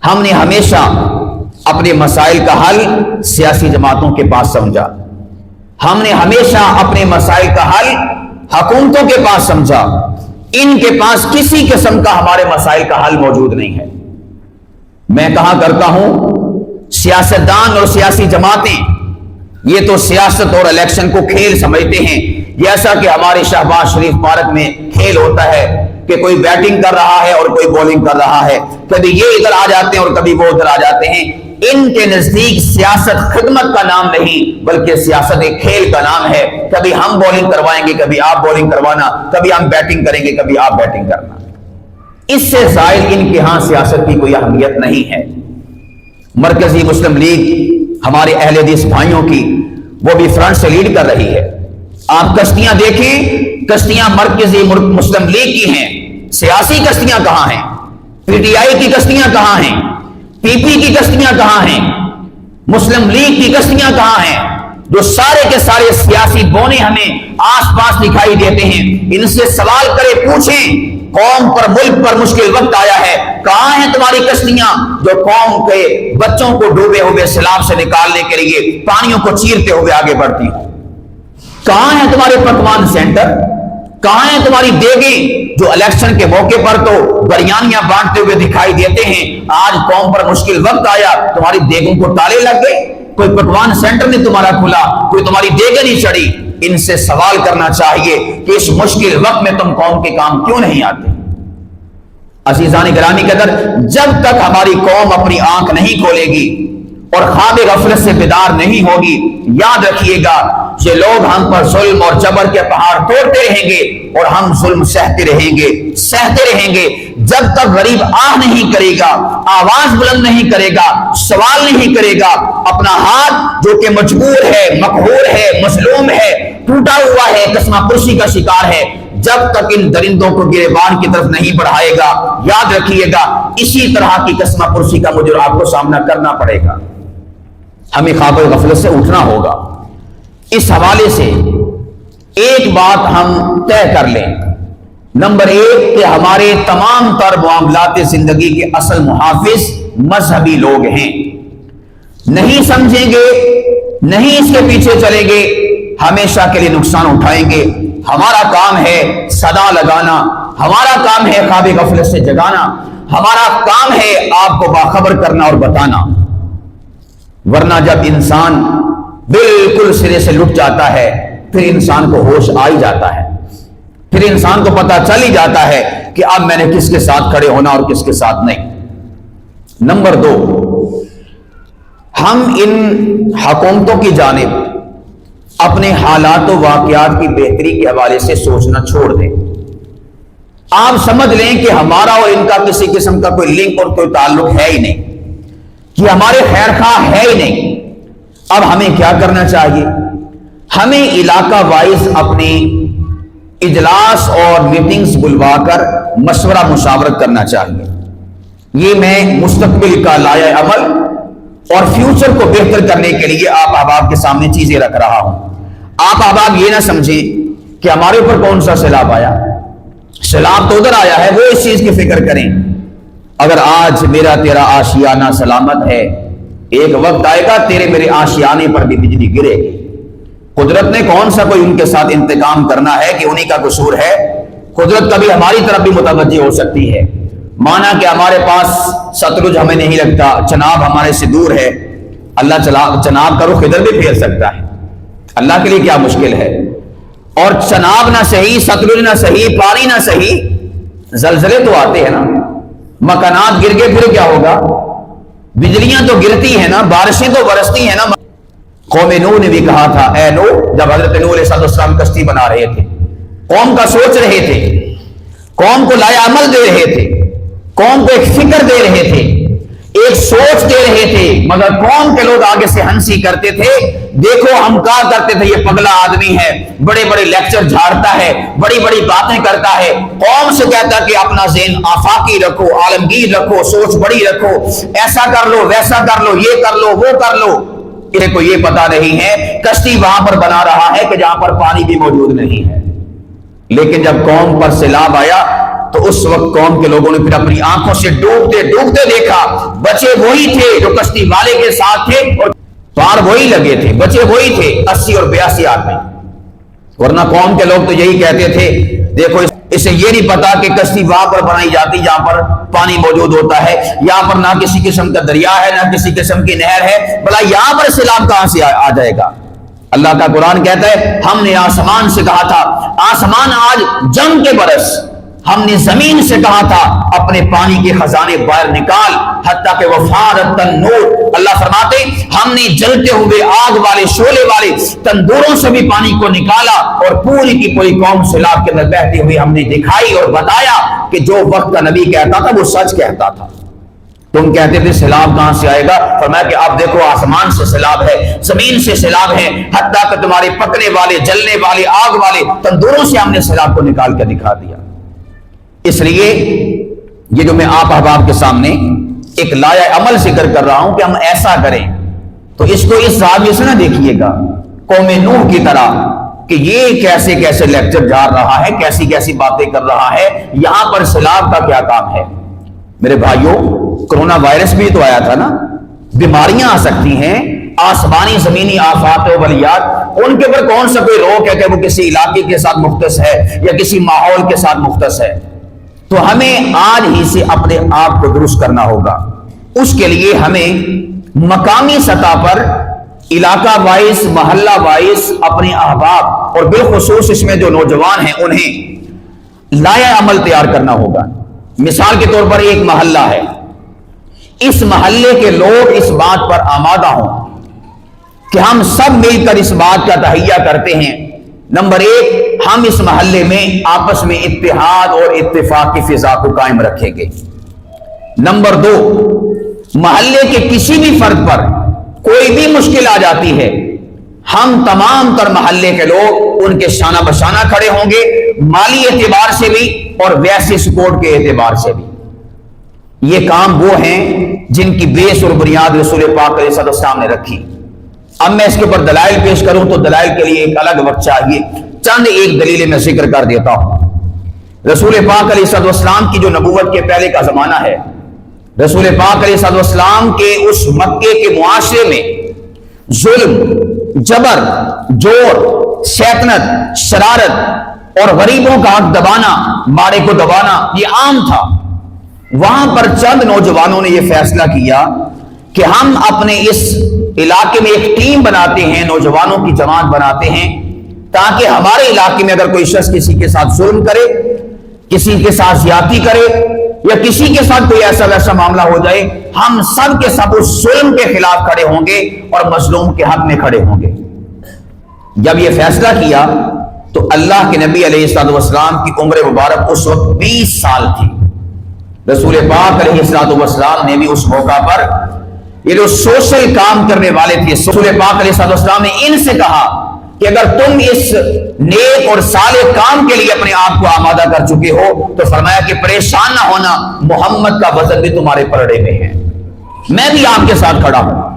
ہم نے ہمیشہ اپنے مسائل کا حل سیاسی جماعتوں کے پاس سمجھا، ہم نے ہمیشہ اپنے مسائل کا حل حکومتوں کے پاس سمجھا، ان کے پاس کسی قسم کا ہمارے مسائل کا حل موجود نہیں ہے۔ میں کہا کرتا ہوں سیاستدان اور سیاسی جماعتیں یہ تو سیاست اور الیکشن کو کھیل سمجھتے ہیں، جیسا کہ ہمارے شہباز شریف پارک میں کھیل ہوتا ہے کہ کوئی بیٹنگ کر رہا ہے اور کوئی بولنگ کر رہا ہے، کبھی یہ ادھر آ جاتے ہیں اور کبھی وہ ادھر آ جاتے ہیں۔ ان کے نزدیک سیاست خدمت کا نام نہیں بلکہ سیاست ایک کھیل کا نام ہے، کبھی ہم بولنگ کروائیں گے، کبھی آپ بولنگ کروانا، کبھی ہم بیٹنگ کریں گے، کبھی آپ بیٹنگ کرنا۔ اس سے زائد ان کے ہاں سیاست کی کوئی اہمیت نہیں ہے۔ مرکزی مسلم لیگ ہمارے اہل حدیث بھائیوں کی وہ بھی فرنٹ سے لیڈ کر رہی ہے۔ آپ کشتیاں دیکھیں، کشتیاں مرکزی مسلم لیگ کی ہیں، سیاسی کشتیاں کہاں ہیں؟ پی ٹی آئی کی کشتیاں کہاں ہیں؟ پی پی کی کشتیاں کہاں ہیں؟ مسلم لیگ کی کشتیاں کہاں ہیں؟ جو سارے کے سارے سیاسی بونے ہمیں آس پاس دکھائی دیتے ہیں، ان سے سوال کرے، پوچھیں قوم پر، ملک پر مشکل وقت آیا ہے، کہاں ہیں تمہاری کشتیاں جو قوم کے بچوں کو ڈوبے ہوئے سیلاب سے نکالنے کے لیے پانیوں کو چیرتے ہوئے آگے بڑھتی ہیں؟ کہاں ہیں تمہارے پکوان سینٹر؟ کہاں ہیں تمہاری دیگیں جو الیکشن کے موقع پر تو بریانیاں بانٹتے ہوئے دکھائی دیتے ہیں؟ آج قوم پر مشکل وقت آیا، تمہاری دیگوں کو تالے لگ گئے، کوئی پکوان سینٹر نہیں تمہارا کھلا، کوئی تمہاری دیگیں نہیں چڑھی۔ ان سے سوال کرنا چاہیے کہ اس مشکل وقت میں تم قوم کے کام کیوں نہیں آتے؟ عزیزان گرامی قدر، جب تک ہماری قوم اپنی آنکھ نہیں کھولے گی اور خواب غفلت سے بیدار نہیں ہوگی، یاد رکھیے گا یہ لوگ ہم پر ظلم اور جبر کے پہاڑ توڑتے رہیں گے اور ہم ظلم سہتے رہیں گے، سہتے رہیں گے، جب تک غریب آہ نہیں کرے گا، آواز بلند نہیں کرے گا، سوال نہیں کرے گا، اپنا ہاتھ جو کہ مجبور ہے، مقہور ہے، مظلوم ہے، ٹوٹا ہوا ہے، قسمہ پرسی کا شکار ہے، جب تک ان درندوں کو گریبان کی طرف نہیں بڑھائے گا، یاد رکھیے گا اسی طرح کی قسمہ پرسی کا مجھے آپ کو سامنا کرنا پڑے گا۔ ہمیں خواب غفلت سے اٹھنا ہوگا۔ اس حوالے سے ایک بات ہم طے کر لیں، نمبر ایک کہ ہمارے تمام تر معاملات زندگی کے اصل محافظ مذہبی لوگ ہیں۔ نہیں سمجھیں گے، نہیں اس کے پیچھے چلیں گے، ہمیشہ کے لیے نقصان اٹھائیں گے۔ ہمارا کام ہے صدا لگانا، ہمارا کام ہے خواب غفلت سے جگانا، ہمارا کام ہے آپ کو باخبر کرنا اور بتانا۔ ورنہ جب انسان بالکل سرے سے لٹ جاتا ہے پھر انسان کو ہوش آ ہی جاتا ہے، پھر انسان کو پتا چل ہی جاتا ہے کہ اب میں نے کس کے ساتھ کھڑے ہونا اور کس کے ساتھ نہیں۔ نمبر دو، ہم ان حکومتوں کی جانب اپنے حالات و واقعات کی بہتری کے حوالے سے سوچنا چھوڑ دیں۔ آپ سمجھ لیں کہ ہمارا اور ان کا کسی قسم کا کوئی لنک اور کوئی تعلق ہے ہی نہیں، کہ ہمارے خیر خواہ ہے ہی نہیں۔ اب ہمیں کیا کرنا چاہیے؟ ہمیں علاقہ وائز اپنی اجلاس اور میٹنگز بلوا کر مشورہ مشاورت کرنا چاہیے۔ یہ میں مستقبل کا لائحہ عمل اور فیوچر کو بہتر کرنے کے لیے آپ احباب کے سامنے چیزیں رکھ رہا ہوں۔ آپ احباب یہ نہ سمجھیں کہ ہمارے اوپر کون سا سیلاب آیا، سیلاب تو ادھر آیا ہے، وہ اس چیز کی فکر کریں۔ اگر آج میرا تیرا آشیانہ سلامت ہے، ایک وقت آئے گا تیرے میرے آشیانے پر بھی بجلی گرے گی۔ قدرت نے کون سا کوئی ان کے ساتھ انتقام کرنا ہے کہ انہی کا قصور ہے؟ قدرت کبھی ہماری طرف بھی متوجہ ہو سکتی ہے۔ مانا کہ ہمارے پاس ستلج ہمیں نہیں لگتا، چناب ہمارے سے دور ہے، اللہ چناب کا رخ ادھر بھی پھیر سکتا ہے، اللہ کے لیے کیا مشکل ہے؟ اور چناب نہ صحیح، ستلج نہ صحیح، پانی نہ صحیح، زلزلے تو آتے ہیں نا، مکانات گر کے پھر کیا ہوگا؟ بجلیاں تو گرتی ہیں نا، بارشیں تو برستی ہیں نا۔ قوم نوح نے بھی کہا تھا، اے نوح، جب حضرت نوح علیہ السلام کشتی بنا رہے تھے، قوم کا سوچ رہے تھے، قوم کو لائے عمل دے رہے تھے، قوم کو ایک فکر دے رہے تھے، ایک سوچ دے رہے تھے، مگر قوم کے لوگ آگے سے ہنسی کرتے تھے، دیکھو ہم کہا کرتے تھے یہ پگلا آدمی ہے، بڑے بڑے لیکچر جھاڑتا ہے، بڑی بڑی باتیں کرتا ہے۔ قوم سے کہتا کہ اپنا ذہن آفاقی رکھو، عالمگیر رکھو، سوچ بڑی رکھو، ایسا کر لو، ویسا کر لو، یہ کر لو، وہ کر لو۔ انہیں کو یہ پتا نہیں ہے کشتی وہاں پر بنا رہا ہے کہ جہاں پر پانی بھی موجود نہیں ہے۔ لیکن جب قوم پر سیلاب آیا تو اس وقت قوم کے لوگوں نے پھر اپنی آنکھوں سے ڈوبتے ڈوبتے دیکھا، بچے وہی تھے جو کشتی والے کے ساتھ تھے اور پار وہی لگے تھے، بچے وہی تھے، 80 اور 82 آدمی۔ ورنہ قوم کے لوگ تو یہی کہتے تھے، دیکھو اسے یہ نہیں پتا کہ کشتی وہاں پر بنائی جاتی جہاں پر پانی موجود ہوتا ہے، یہاں پر نہ کسی قسم کا دریا ہے، نہ کسی قسم کی نہر ہے، بھلا یہاں پر سیلاب کہاں سے آ جائے گا؟ اللہ کا قرآن کہتا ہے ہم نے آسمان سے کہا تھا آسمان آج جم کے برس، ہم نے زمین سے کہا تھا اپنے پانی کے خزانے باہر نکال، حتیٰ کہ وفارت تنور، اللہ فرماتے ہم نے جلتے ہوئے آگ والے شعلے والے تندوروں سے بھی پانی کو نکالا اور پوری کی پوری قوم سیلاب کے اندر بہتی ہوئی ہم نے دکھائی اور بتایا کہ جو وقت کا نبی کہتا تھا وہ سچ کہتا تھا۔ تم کہتے تھے سیلاب کہاں سے آئے گا، فرمایا کہ اب دیکھو آسمان سے سیلاب ہے، زمین سے سیلاب ہے، حتیٰ کہ تمہارے پکنے والے، جلنے والے، آگ والے تندوروں سے ہم نے سیلاب کو نکال کے دکھا دیا۔ اس لیے یہ جو میں آپ احباب کے سامنے ایک لایا عمل ذکر کر رہا ہوں کہ ہم ایسا کریں، تو اس کو اس زاویے سے نہ دیکھیے گا قوم نوح کی طرح کہ یہ کیسے کیسے لیکچر جھاڑ رہا ہے، کیسی کیسی باتیں کر رہا ہے، یہاں پر سیلاب کا کیا کام ہے۔ میرے بھائیوں، کرونا وائرس بھی تو آیا تھا نا، بیماریاں آ سکتی ہیں، آسمانی زمینی آفات و بلیات، ان کے اوپر کون سا کوئی روک ہے کہ وہ کسی علاقے کے ساتھ مختص ہے یا کسی ماحول کے ساتھ مختص ہے؟ تو ہمیں آج ہی سے اپنے آپ کو درست کرنا ہوگا۔ اس کے لیے ہمیں مقامی سطح پر علاقہ وائز، محلہ وائز اپنے احباب اور بالخصوص اس میں جو نوجوان ہیں انہیں لایا عمل تیار کرنا ہوگا۔ مثال کے طور پر ایک محلہ ہے، اس محلے کے لوگ اس بات پر آمادہ ہوں کہ ہم سب مل کر اس بات کا تہیہ کرتے ہیں، نمبر ایک، ہم اس محلے میں آپس میں اتحاد اور اتفاق کی فضا کو قائم رکھیں گے۔ نمبر دو، محلے کے کسی بھی فرد پر کوئی بھی مشکل آ جاتی ہے، ہم تمام تر محلے کے لوگ ان کے شانہ بشانہ کھڑے ہوں گے، مالی اعتبار سے بھی اور ویسے سپورٹ کے اعتبار سے بھی۔ یہ کام وہ ہیں جن کی بیس اور بنیاد رسول پاک علیہ السلام نے رکھی۔ اب میں اس کے اوپر دلائل پیش کروں تو دلائل کے لیے ایک الگ وقت چاہیے، چند ایک دلیلیں میں ذکر کر دیتا ہوں۔ رسول پاک علیہ السلام کی جو نبوت کے پہلے کا زمانہ ہے، رسول پاک علیہ السلام کے اس مکے کے معاشرے میں ظلم، جبر، جور، شیطنت، شرارت اور غریبوں کا حق دبانا، مارے کو دبانا یہ عام تھا۔ وہاں پر چند نوجوانوں نے یہ فیصلہ کیا کہ ہم اپنے اس علاقے میں ایک ٹیم بناتے ہیں، نوجوانوں کی جماعت بناتے ہیں، تاکہ ہمارے علاقے میں اگر کوئی شخص کسی کے ساتھ ظلم کرے، کسی کے ساتھ زیادتی کرے یا کسی کے ساتھ کوئی ایسا ویسا معاملہ ہو جائے، ہم سب کے سب اس ظلم کے خلاف کھڑے ہوں گے اور مظلوم کے حق میں کھڑے ہوں گے۔ جب یہ فیصلہ کیا تو اللہ کے نبی علیہ السلام کی عمر مبارک اس وقت 20 سال تھی۔ رسول پاک علیہ السلام نے بھی اس موقع پر یہ جو سوشل کام کرنے والے تھے، رسول پاک علیہ السلام نے ان سے کہا کہ اگر تم اس نیک اور صالح کام کے لیے اپنے آپ کو آمادہ کر چکے ہو تو فرمایا کہ پریشان نہ ہونا، محمد کا وزن بھی تمہارے پلڑے میں ہے، میں بھی آپ کے ساتھ کھڑا ہوں۔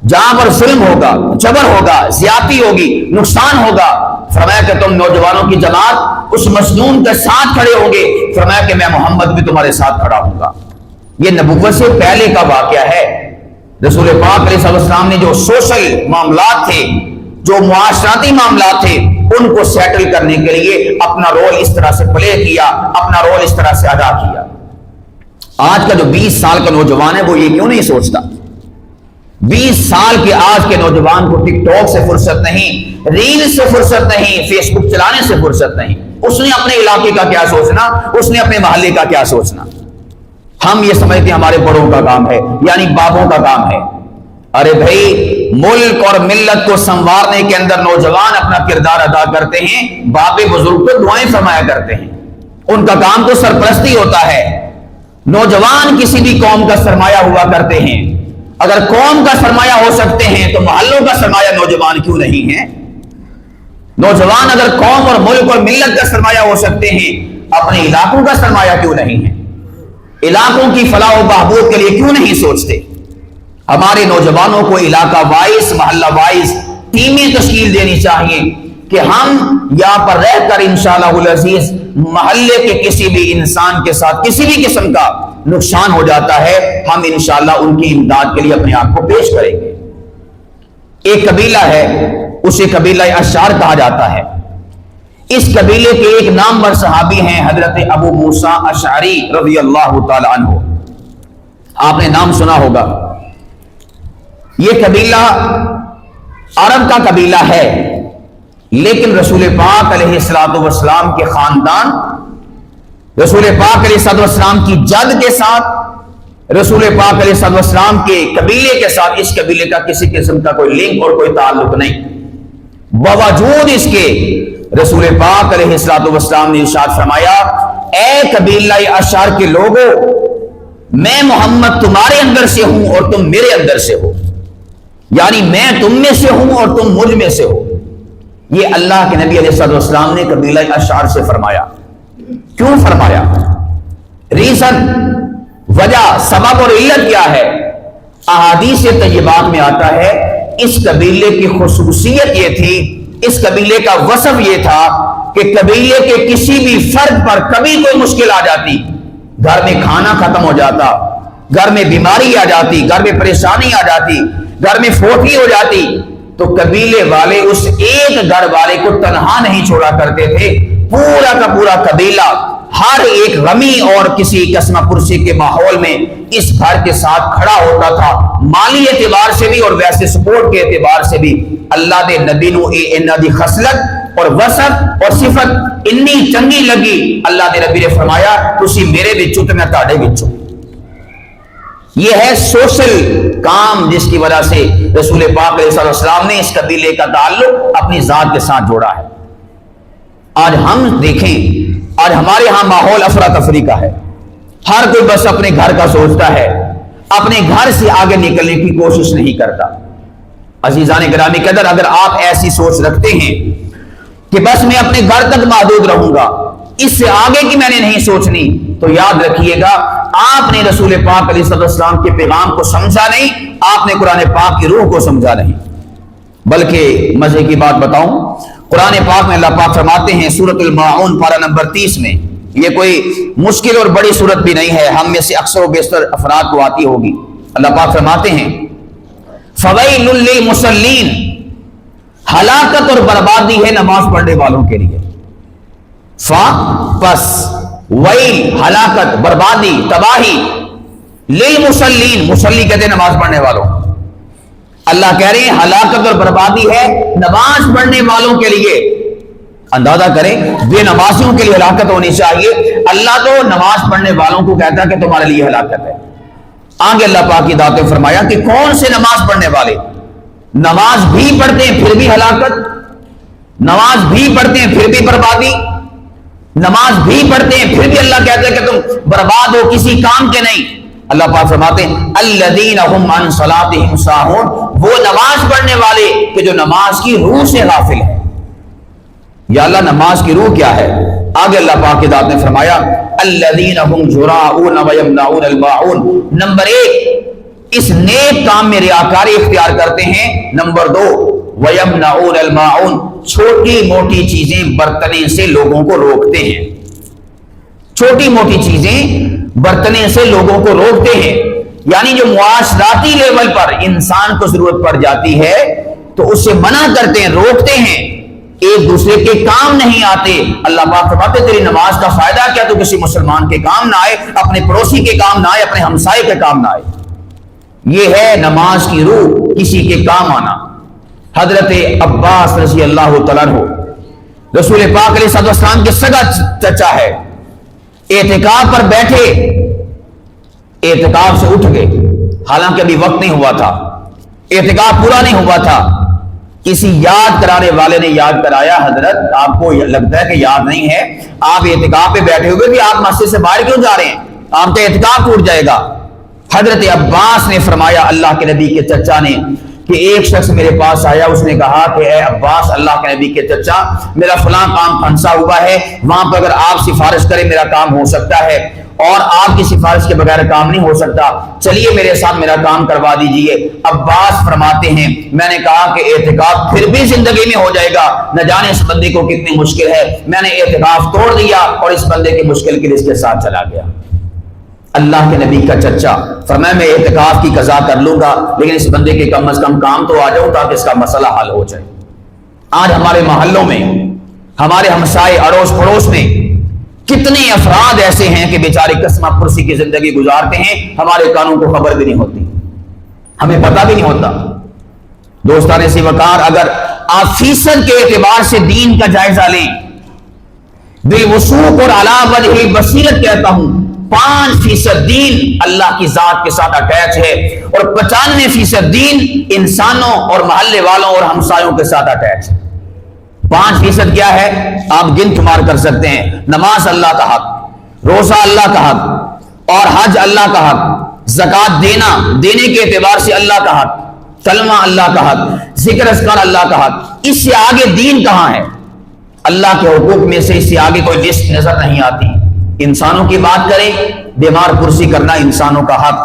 جہاں پر ظلم ہوگا، جبر ہوگا، زیادتی ہوگی، نقصان ہوگا، فرمایا کہ تم نوجوانوں کی جماعت اس مظلوم کے ساتھ کھڑے ہوگے، فرمایا کہ میں محمد بھی تمہارے ساتھ کھڑا ہوں گا۔ یہ نبوت سے پہلے کا واقعہ ہے۔ رسول پاک علیہ السلام نے جو سوشل معاملات تھے، جو معاشرتی معاملات تھے، ان کو سیٹل کرنے کے لیے اپنا رول اس طرح سے پلے کیا، اپنا رول اس طرح سے ادا کیا۔ آج کا جو 20 سال کا نوجوان ہے وہ یہ کیوں نہیں سوچتا؟ 20 سال کے آج کے نوجوان کو ٹک ٹاک سے فرصت نہیں، ریل سے فرصت نہیں، فیس بک چلانے سے فرصت نہیں۔ اس نے اپنے علاقے کا کیا سوچنا، اس نے اپنے محلے کا کیا سوچنا۔ ہم یہ سمجھتے ہیں ہمارے بڑوں کا کام ہے، یعنی بابوں کا کام ہے۔ ارے بھائی، ملک اور ملت کو سنوارنے کے اندر نوجوان اپنا کردار ادا کرتے ہیں، باب بزرگ کو دعائیں فرمایا کرتے ہیں۔ ان کا کام تو سرپرستی ہوتا ہے۔ نوجوان کسی بھی قوم کا سرمایہ ہوا کرتے ہیں، اگر قوم کا سرمایہ ہو سکتے ہیں تو محلوں کا سرمایہ نوجوان کیوں نہیں ہے؟ نوجوان اگر قوم اور ملک اور ملت کا سرمایہ ہو سکتے ہیں، اپنے علاقوں کا سرمایہ کیوں نہیں ہے؟ علاقوں کی فلاح و بہبود کے لیے کیوں نہیں سوچتے؟ ہمارے نوجوانوں کو علاقہ وائز، محلہ وائز ٹیمیں تشکیل دینی چاہیے کہ ہم یہاں پر رہ کر انشاءاللہ العزیز محلے کے کسی بھی انسان کے ساتھ کسی بھی قسم کا نقصان ہو جاتا ہے، ہم انشاءاللہ ان کی امداد کے لیے اپنے آپ کو پیش کریں گے۔ ایک قبیلہ ہے، اسے قبیلہ اشعار کہا جاتا ہے۔ اس قبیلے کے ایک نامور صحابی ہیں حضرت ابو موسیٰ اشعری رضی اللہ تعالی عنہ، آپ نے نام سنا ہوگا۔ یہ قبیلہ عرب کا قبیلہ ہے، لیکن رسول پاک علیہ الصلوۃ والسلام کے خاندان، رسول پاک علیہ الصلوۃ والسلام کی جد کے ساتھ، رسول پاک علیہ الصلوۃ والسلام کے قبیلے کے ساتھ اس قبیلے کا کسی قسم کا کوئی لنک اور کوئی تعلق نہیں۔ باوجود اس کے رسول پاک علیہ الصلوۃ والسلام نے ارشاد فرمایا، اے قبیلہ اشعار کے لوگوں، میں محمد تمہارے اندر سے ہوں اور تم میرے اندر سے ہو، یعنی میں تم میں سے ہوں اور تم مجھ میں سے ہو۔ یہ اللہ کے نبی علیہ الصلوۃ والسلام نے قبیلہ اشعار سے فرمایا۔ کیوں فرمایا؟ ریزن، وجہ، سبب اور علت کیا ہے؟ احادیث طیبات میں آتا ہے اس قبیلے کی خصوصیت یہ تھی، اس قبیلے کا وصف یہ تھا کہ قبیلے کے کسی بھی فرد پر کبھی کوئی مشکل آ جاتی، گھر میں کھانا ختم ہو جاتا، گھر میں بیماری آ جاتی، گھر میں پریشانی آ جاتی، گھر میں فوتی ہو جاتی، تو قبیلے والے اس ایک گھر والے کو تنہا نہیں چھوڑا کرتے تھے، پورا کا پورا قبیلہ ہر ایک غمی اور کسی قسمہ پرسی کے ماحول میں اس گھر کے ساتھ کھڑا ہوتا تھا، مالی اعتبار سے بھی اور ویسے سپورٹ کے اعتبار سے بھی۔ اللہ دے نبی نو انہاں دی خصلت اور وصف اور صفت اتنی چنگی لگی، اللہ دے نبی نے فرمایا تسی میرے وچوں تے میں تہاڈے وچوں۔ یہ ہے سوشل کام جس کی وجہ سے رسول پاک علیہ السلام نے اس قبیلے کا تعلق اپنی ذات کے ساتھ جوڑا ہے۔ آج ہم دیکھیں، آج ہمارے ہاں ماحول افراتفری کا ہے، ہر کوئی بس اپنے گھر کا سوچتا ہے، اپنے گھر سے آگے نکلنے کی کوشش نہیں کرتا۔ عزیزان گرامی قدر، اگر آپ ایسی سوچ رکھتے ہیں کہ بس میں اپنے گھر تک محدود رہوں گا، اس سے آگے کی میں نے نہیں سوچنی، تو یاد رکھیے گا آپ نے رسول پاک علیہ السلام کے پیغام کو سمجھا نہیں، آپ نے قرآن پاک کی روح کو سمجھا نہیں۔ بلکہ مزے کی بات بتاؤں، قرآن پاک میں اللہ پاک فرماتے ہیں سورۃ الماعون پارہ نمبر 30 میں، یہ کوئی مشکل اور بڑی صورت بھی نہیں ہے، ہم میں سے اکثر و بیشتر افراد کو آتی ہوگی۔ اللہ پاک فرماتے ہیں فویل للمصلین، ہلاکت اور بربادی ہے نماز پڑھنے والوں کے لیے۔ پس ویل، ہلاکت، بربادی، تباہی، للمصلین، مصلی کہتے ہیں نماز پڑھنے والوں۔ اللہ کہہ رہے ہیں ہلاکت اور بربادی ہے نماز پڑھنے والوں کے لیے۔ اندازہ کریں بے نمازیوں کے لیے ہلاکت ہونی چاہیے، اللہ تو نماز پڑھنے والوں کو کہتا ہے کہ تمہارے لیے ہلاکت ہے۔ آگے اللہ پاک کی ذات نے فرمایا کہ کون سے نماز پڑھنے والے؟ نماز بھی پڑھتے ہیں پھر بھی ہلاکت، نماز بھی پڑھتے ہیں پھر بھی بربادی، نماز بھی پڑھتے ہیں پھر بھی اللہ کہتا ہے کہ تم برباد ہو، کسی کام کے نہیں۔ اللہ پاک فرماتے ہیں الذین هم عن صلاتهم ساہون، وہ نماز پڑھنے والے کہ جو نماز کی روح سے غافل ہے۔ یا اللہ نماز کی روح کیا ہے؟ آگے اللہ پاک کی ذات نے فرمایا الذین هم یراؤون ویمنعون الماعون، نمبر 1 اس نیک کام میں ریاکاری اختیار کرتے ہیں، نمبر 2 ویمنعون الماعون، چھوٹی موٹی چیزیں برتنے سے لوگوں کو روکتے ہیں، چھوٹی موٹی چیزیں برتنے سے لوگوں کو روکتے ہیں، یعنی جو معاشراتی لیول پر انسان کو ضرورت پڑ جاتی ہے تو اس سے منع کرتے ہیں، روکتے ہیں، ایک دوسرے کے کام نہیں آتے۔ اللہ پاک فرماتے تیری نماز کا فائدہ کیا؟ تو کسی مسلمان کے کام نہ آئے، اپنے پڑوسی کے کام نہ آئے، اپنے ہمسائے کے کام نہ آئے۔ یہ ہے نماز کی روح، کسی کے کام آنا۔ حضرت عباس رضی اللہ تعالیٰ عنہ رسول پاک علیہ السلام کے سگا چچا ہے، اعتکاف پر بیٹھے، اعتکاف سے اٹھ گئے، حالانکہ ابھی وقت نہیں ہوا تھا، اعتکاف پورا نہیں ہوا تھا، کسی یاد کرانے والے نے یاد کرایا، حضرت آپ کو لگتا ہے کہ یاد نہیں ہے، آپ اعتکاف پہ بیٹھے ہوئے کہ آپ مسجد سے باہر کیوں جا رہے ہیں، آپ کا اعتکاف ٹوٹ جائے گا۔ حضرت عباس نے فرمایا اللہ کے نبی کے چچا نے کہ ایک شخص میرے پاس آیا، اس نے کہا کہ اے عباس اللہ کے نبی کے چچا، میرا فلاں کام پھنسا ہوا ہے، وہاں پر اگر آپ سفارش کریں میرا کام ہو سکتا ہے، اور آپ کی سفارش کے بغیر کام نہیں ہو سکتا، چلیے میرے ساتھ میرا کام کروا دیجئے۔ عباس فرماتے ہیں میں نے کہا کہ اعتکاف پھر بھی زندگی میں ہو جائے گا، نہ جانے اس بندے کو کتنی مشکل ہے، میں نے اعتکاف توڑ دیا اور اس بندے کی مشکل کے لیے اس کے ساتھ چلا گیا۔ اللہ کے نبی کا چچا فرمایا میں اعتکاف کی قضا کر لوں گا، لیکن اس بندے کے کم از کم کام تو آ جاؤں تاکہ اس کا مسئلہ حل ہو جائے۔ آج ہمارے محلوں میں، ہمارے ہمسائے اڑوس پڑوس میں کتنے افراد ایسے ہیں کہ بیچارے قسمہ پرسی کی زندگی گزارتے ہیں، ہمارے کانوں کو خبر بھی نہیں ہوتی، ہمیں پتہ بھی نہیں ہوتا۔ دوستان سی وقار، اگر آپ فیصد کے اعتبار سے دین کا جائزہ لیں، بالوثوق اور علی وجہ بصیرت کہتا ہوں، 5% دین اللہ کی ذات کے ساتھ اٹیچ ہے اور 95% دین انسانوں اور محلے والوں اور ہمسایوں کے ساتھ اٹیچ ہے۔ 5% کیا ہے آپ گن شمار کر سکتے ہیں، نماز اللہ کا حق، روزہ اللہ کا حق، اور حج اللہ کا حق، زکوٰۃ دینے کے اعتبار سے اللہ کا حق، کلمہ اللہ کا حق، ذکر اذکار اللہ کا حق، اس سے آگے دین کہاں ہے؟ اللہ کے حقوق میں سے اس سے آگے کوئی لسٹ نظر نہیں آتی۔ انسانوں کی بات کریں، بیمار پرسی کرنا انسانوں کا حق،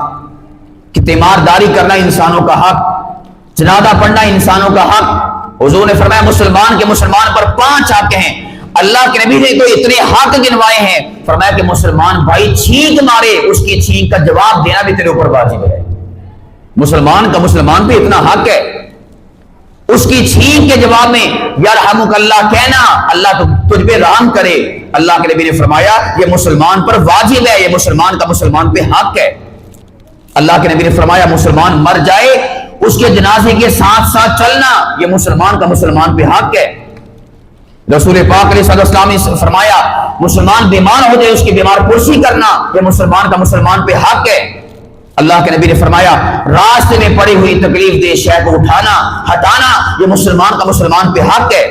تیمارداری کرنا انسانوں کا حق، جنازہ پڑھنا انسانوں کا حق۔ حضور نے فرمایا مسلمان کے مسلمان پر 5 حق ہیں۔ اللہ کے نبی نے تو اتنے حق گنوائے ہیں، فرمایا کہ مسلمان بھائی چھینک مارے، اس کی چھینک کا جواب دینا بھی تیرے اوپر واجب ہے۔ مسلمان کا مسلمان پہ اتنا حق ہے، اس کی چھینک کے جواب میں یرحمک اللہ کہنا، اللہ تجھ پہ رحم کرے۔ اللہ کے نبی نے فرمایا یہ مسلمان پر واجب ہے، یہ مسلمان کا مسلمان پہ حق ہے۔ اللہ کے نبی نے فرمایا مسلمان مر جائے اس کے جنازے کے ساتھ ساتھ چلنا، یہ مسلمان کا مسلمان پہ حق ہے۔ رسول پاک علیہ السلام نے فرمایا مسلمان بیمار ہو جائے اس کی بیمار پرسی کرنا، یہ مسلمان کا مسلمان پہ حق ہے۔ اللہ کے نبی نے فرمایا راستے میں پڑی ہوئی تکلیف دہ شے کو اٹھانا ہٹانا، یہ مسلمان کا مسلمان پہ حق ہے۔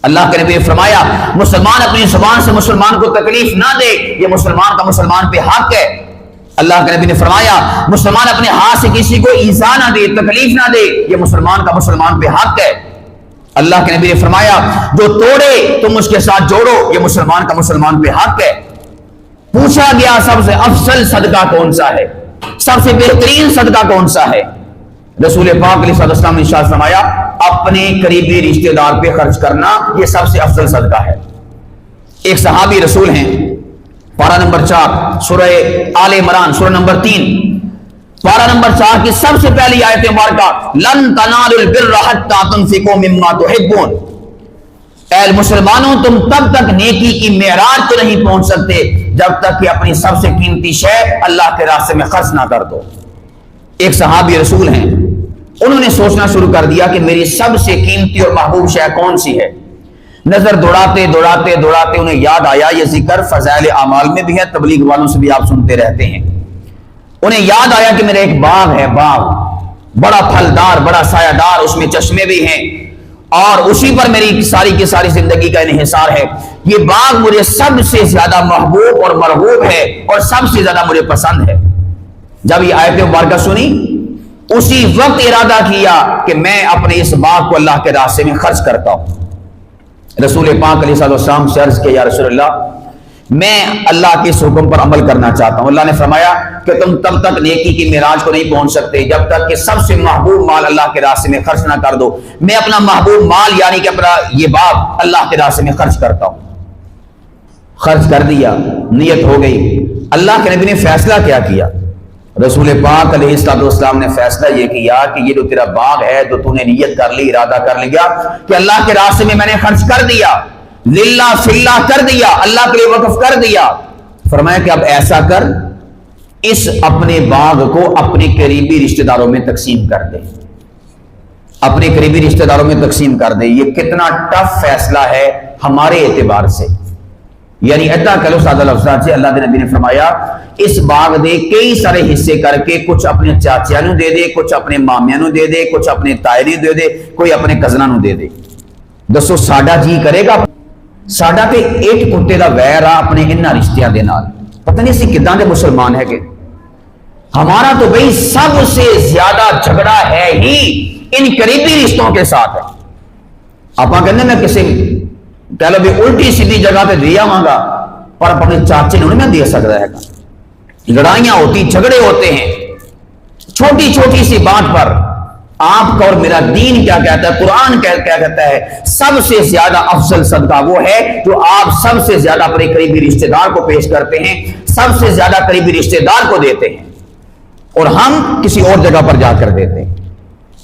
اللہ کے نبی نے فرمایا مسلمان اپنی زبان سے مسلمان کو تکلیف نہ دے، یہ مسلمان کا مسلمان پہ حق ہے۔ اللہ کے نبی نے فرمایا مسلمان اپنے ہاتھ سے کسی کو ایذا نہ دے، تکلیف نہ دے، یہ مسلمان کا مسلمان پہ حق ہے۔ اللہ کے نبی نے فرمایا جو توڑے تم اس کے ساتھ جوڑو، یہ مسلمان کا مسلمان پہ حق ہے۔ پوچھا گیا سب سے افضل صدقہ کون سا ہے، سب سے بہترین صدقہ کون سا ہے؟ رسول پاک علیہ السلام نے ارشاد فرمایا اپنے قریبی رشتہ دار پہ خرچ کرنا یہ سب سے افضل صدقہ ہے۔ ایک صحابی رسول ہیں، پارہ نمبر 4 سورہ آل عمران سورہ نمبر 3 پارہ نمبر 4 کی سب سے پہلی آیت مبارکہ لن تنالوا البر حتى تنفقوا مما تحبون، اے مسلمانوں تم تب تک نیکی کی معراج کو نہیں پہنچ سکتے جب تک کہ اپنی سب سے قیمتی شے اللہ کے راستے میں خرچ نہ کر دو۔ ایک صحابی رسول ہیں، انہوں نے سوچنا شروع کر دیا کہ میری سب سے قیمتی اور محبوب شے کون سی ہے۔ نظر دوڑاتے دوڑاتے دوڑاتے انہیں یاد آیا یہ ذکر فضائل اعمال میں بھی ہے، تبلیغ والوں سے بھی آپ سنتے رہتے ہیں۔ انہیں یاد آیا کہ میرا ایک باغ ہے، باغ بڑا پھلدار بڑا سایہ دار، اس میں چشمے بھی ہیں اور اسی پر میری ساری کی ساری زندگی کا انحصار ہے۔ یہ باغ مجھے سب سے زیادہ محبوب اور مرغوب ہے اور سب سے زیادہ مجھے پسند ہے۔ جب یہ آیت مبارکہ سنی اسی وقت ارادہ کیا کہ میں اپنے اس باغ کو اللہ کے راستے میں خرچ کرتا ہوں۔ رسول پاک علیہ السلام سے عرض کیا یا رسول اللہ میں اللہ کے اس حکم پر عمل کرنا چاہتا ہوں۔ اللہ نے فرمایا کہ تم تب تک نیکی کی معراج کو نہیں پہنچ سکتے جب تک کہ سب سے محبوب مال اللہ کے راستے میں خرچ نہ کر دو۔ میں اپنا محبوب مال یعنی کہ اپنا یہ باغ اللہ کے راستے میں خرچ کرتا ہوں۔ خرچ کر دیا، نیت ہو گئی۔ اللہ کے نبی نے فیصلہ کیا کیا؟ رسول پاک علیہ السلام نے فیصلہ یہ کیا کہ یہ جو تیرا باغ ہے جو تو نے نیت کر لی، ارادہ کر لیا کہ اللہ کے راستے میں نے خرچ کر دیا، للہ فی اللہ کر دیا، اللہ کے لیے وقف کر دیا، فرمایا کہ اب ایسا کر اس اپنے باغ کو اپنے قریبی رشتہ داروں میں تقسیم کر دے، اپنے قریبی رشتہ داروں میں تقسیم کر دے۔ یہ کتنا ٹف فیصلہ ہے ہمارے اعتبار سے، یعنی ایدا کہو سادہ لفظاں سے اللہ دے نبی نے فرمایا اس باغ دے کئی سارے حصے کر کے کچھ اپنے چاچیاں نو دے دے، کچھ اپنے مامیاں نو دے دے، کچھ اپنے تائے نو دے دے، کوئی اپنے کزناں نو دے دے۔ دسو ساڈا جی کرے گا؟ ساڈا تے ایک کتے دا ویر آ اپنے انہاں رشتیاں دے نال، پتہ نہیں اسی کداں دے مسلمان ہے کہ ہمارا تو بھئی سب سے زیادہ جھگڑا ہے ہی ان قریبی رشتوں کے ساتھ ہے۔ آپ کہنے میں کسی کہہ لو بھی الٹی سیدھی جگہ پہ دے آواں گا پر اپنے چاچے نے میں دے سکتا ہے گا۔ لڑائیاں ہوتی، جھگڑے ہوتے ہیں چھوٹی چھوٹی سی بات پر۔ آپ کا اور میرا دین کیا کہتا ہے، قرآن کیا کہتا ہے؟ سب سے زیادہ افضل صدقہ وہ ہے جو آپ سب سے زیادہ اپنے قریبی رشتہ دار کو پیش کرتے ہیں، سب سے زیادہ قریبی رشتہ دار کو دیتے ہیں، اور ہم کسی اور جگہ پر جا کر دیتے ہیں۔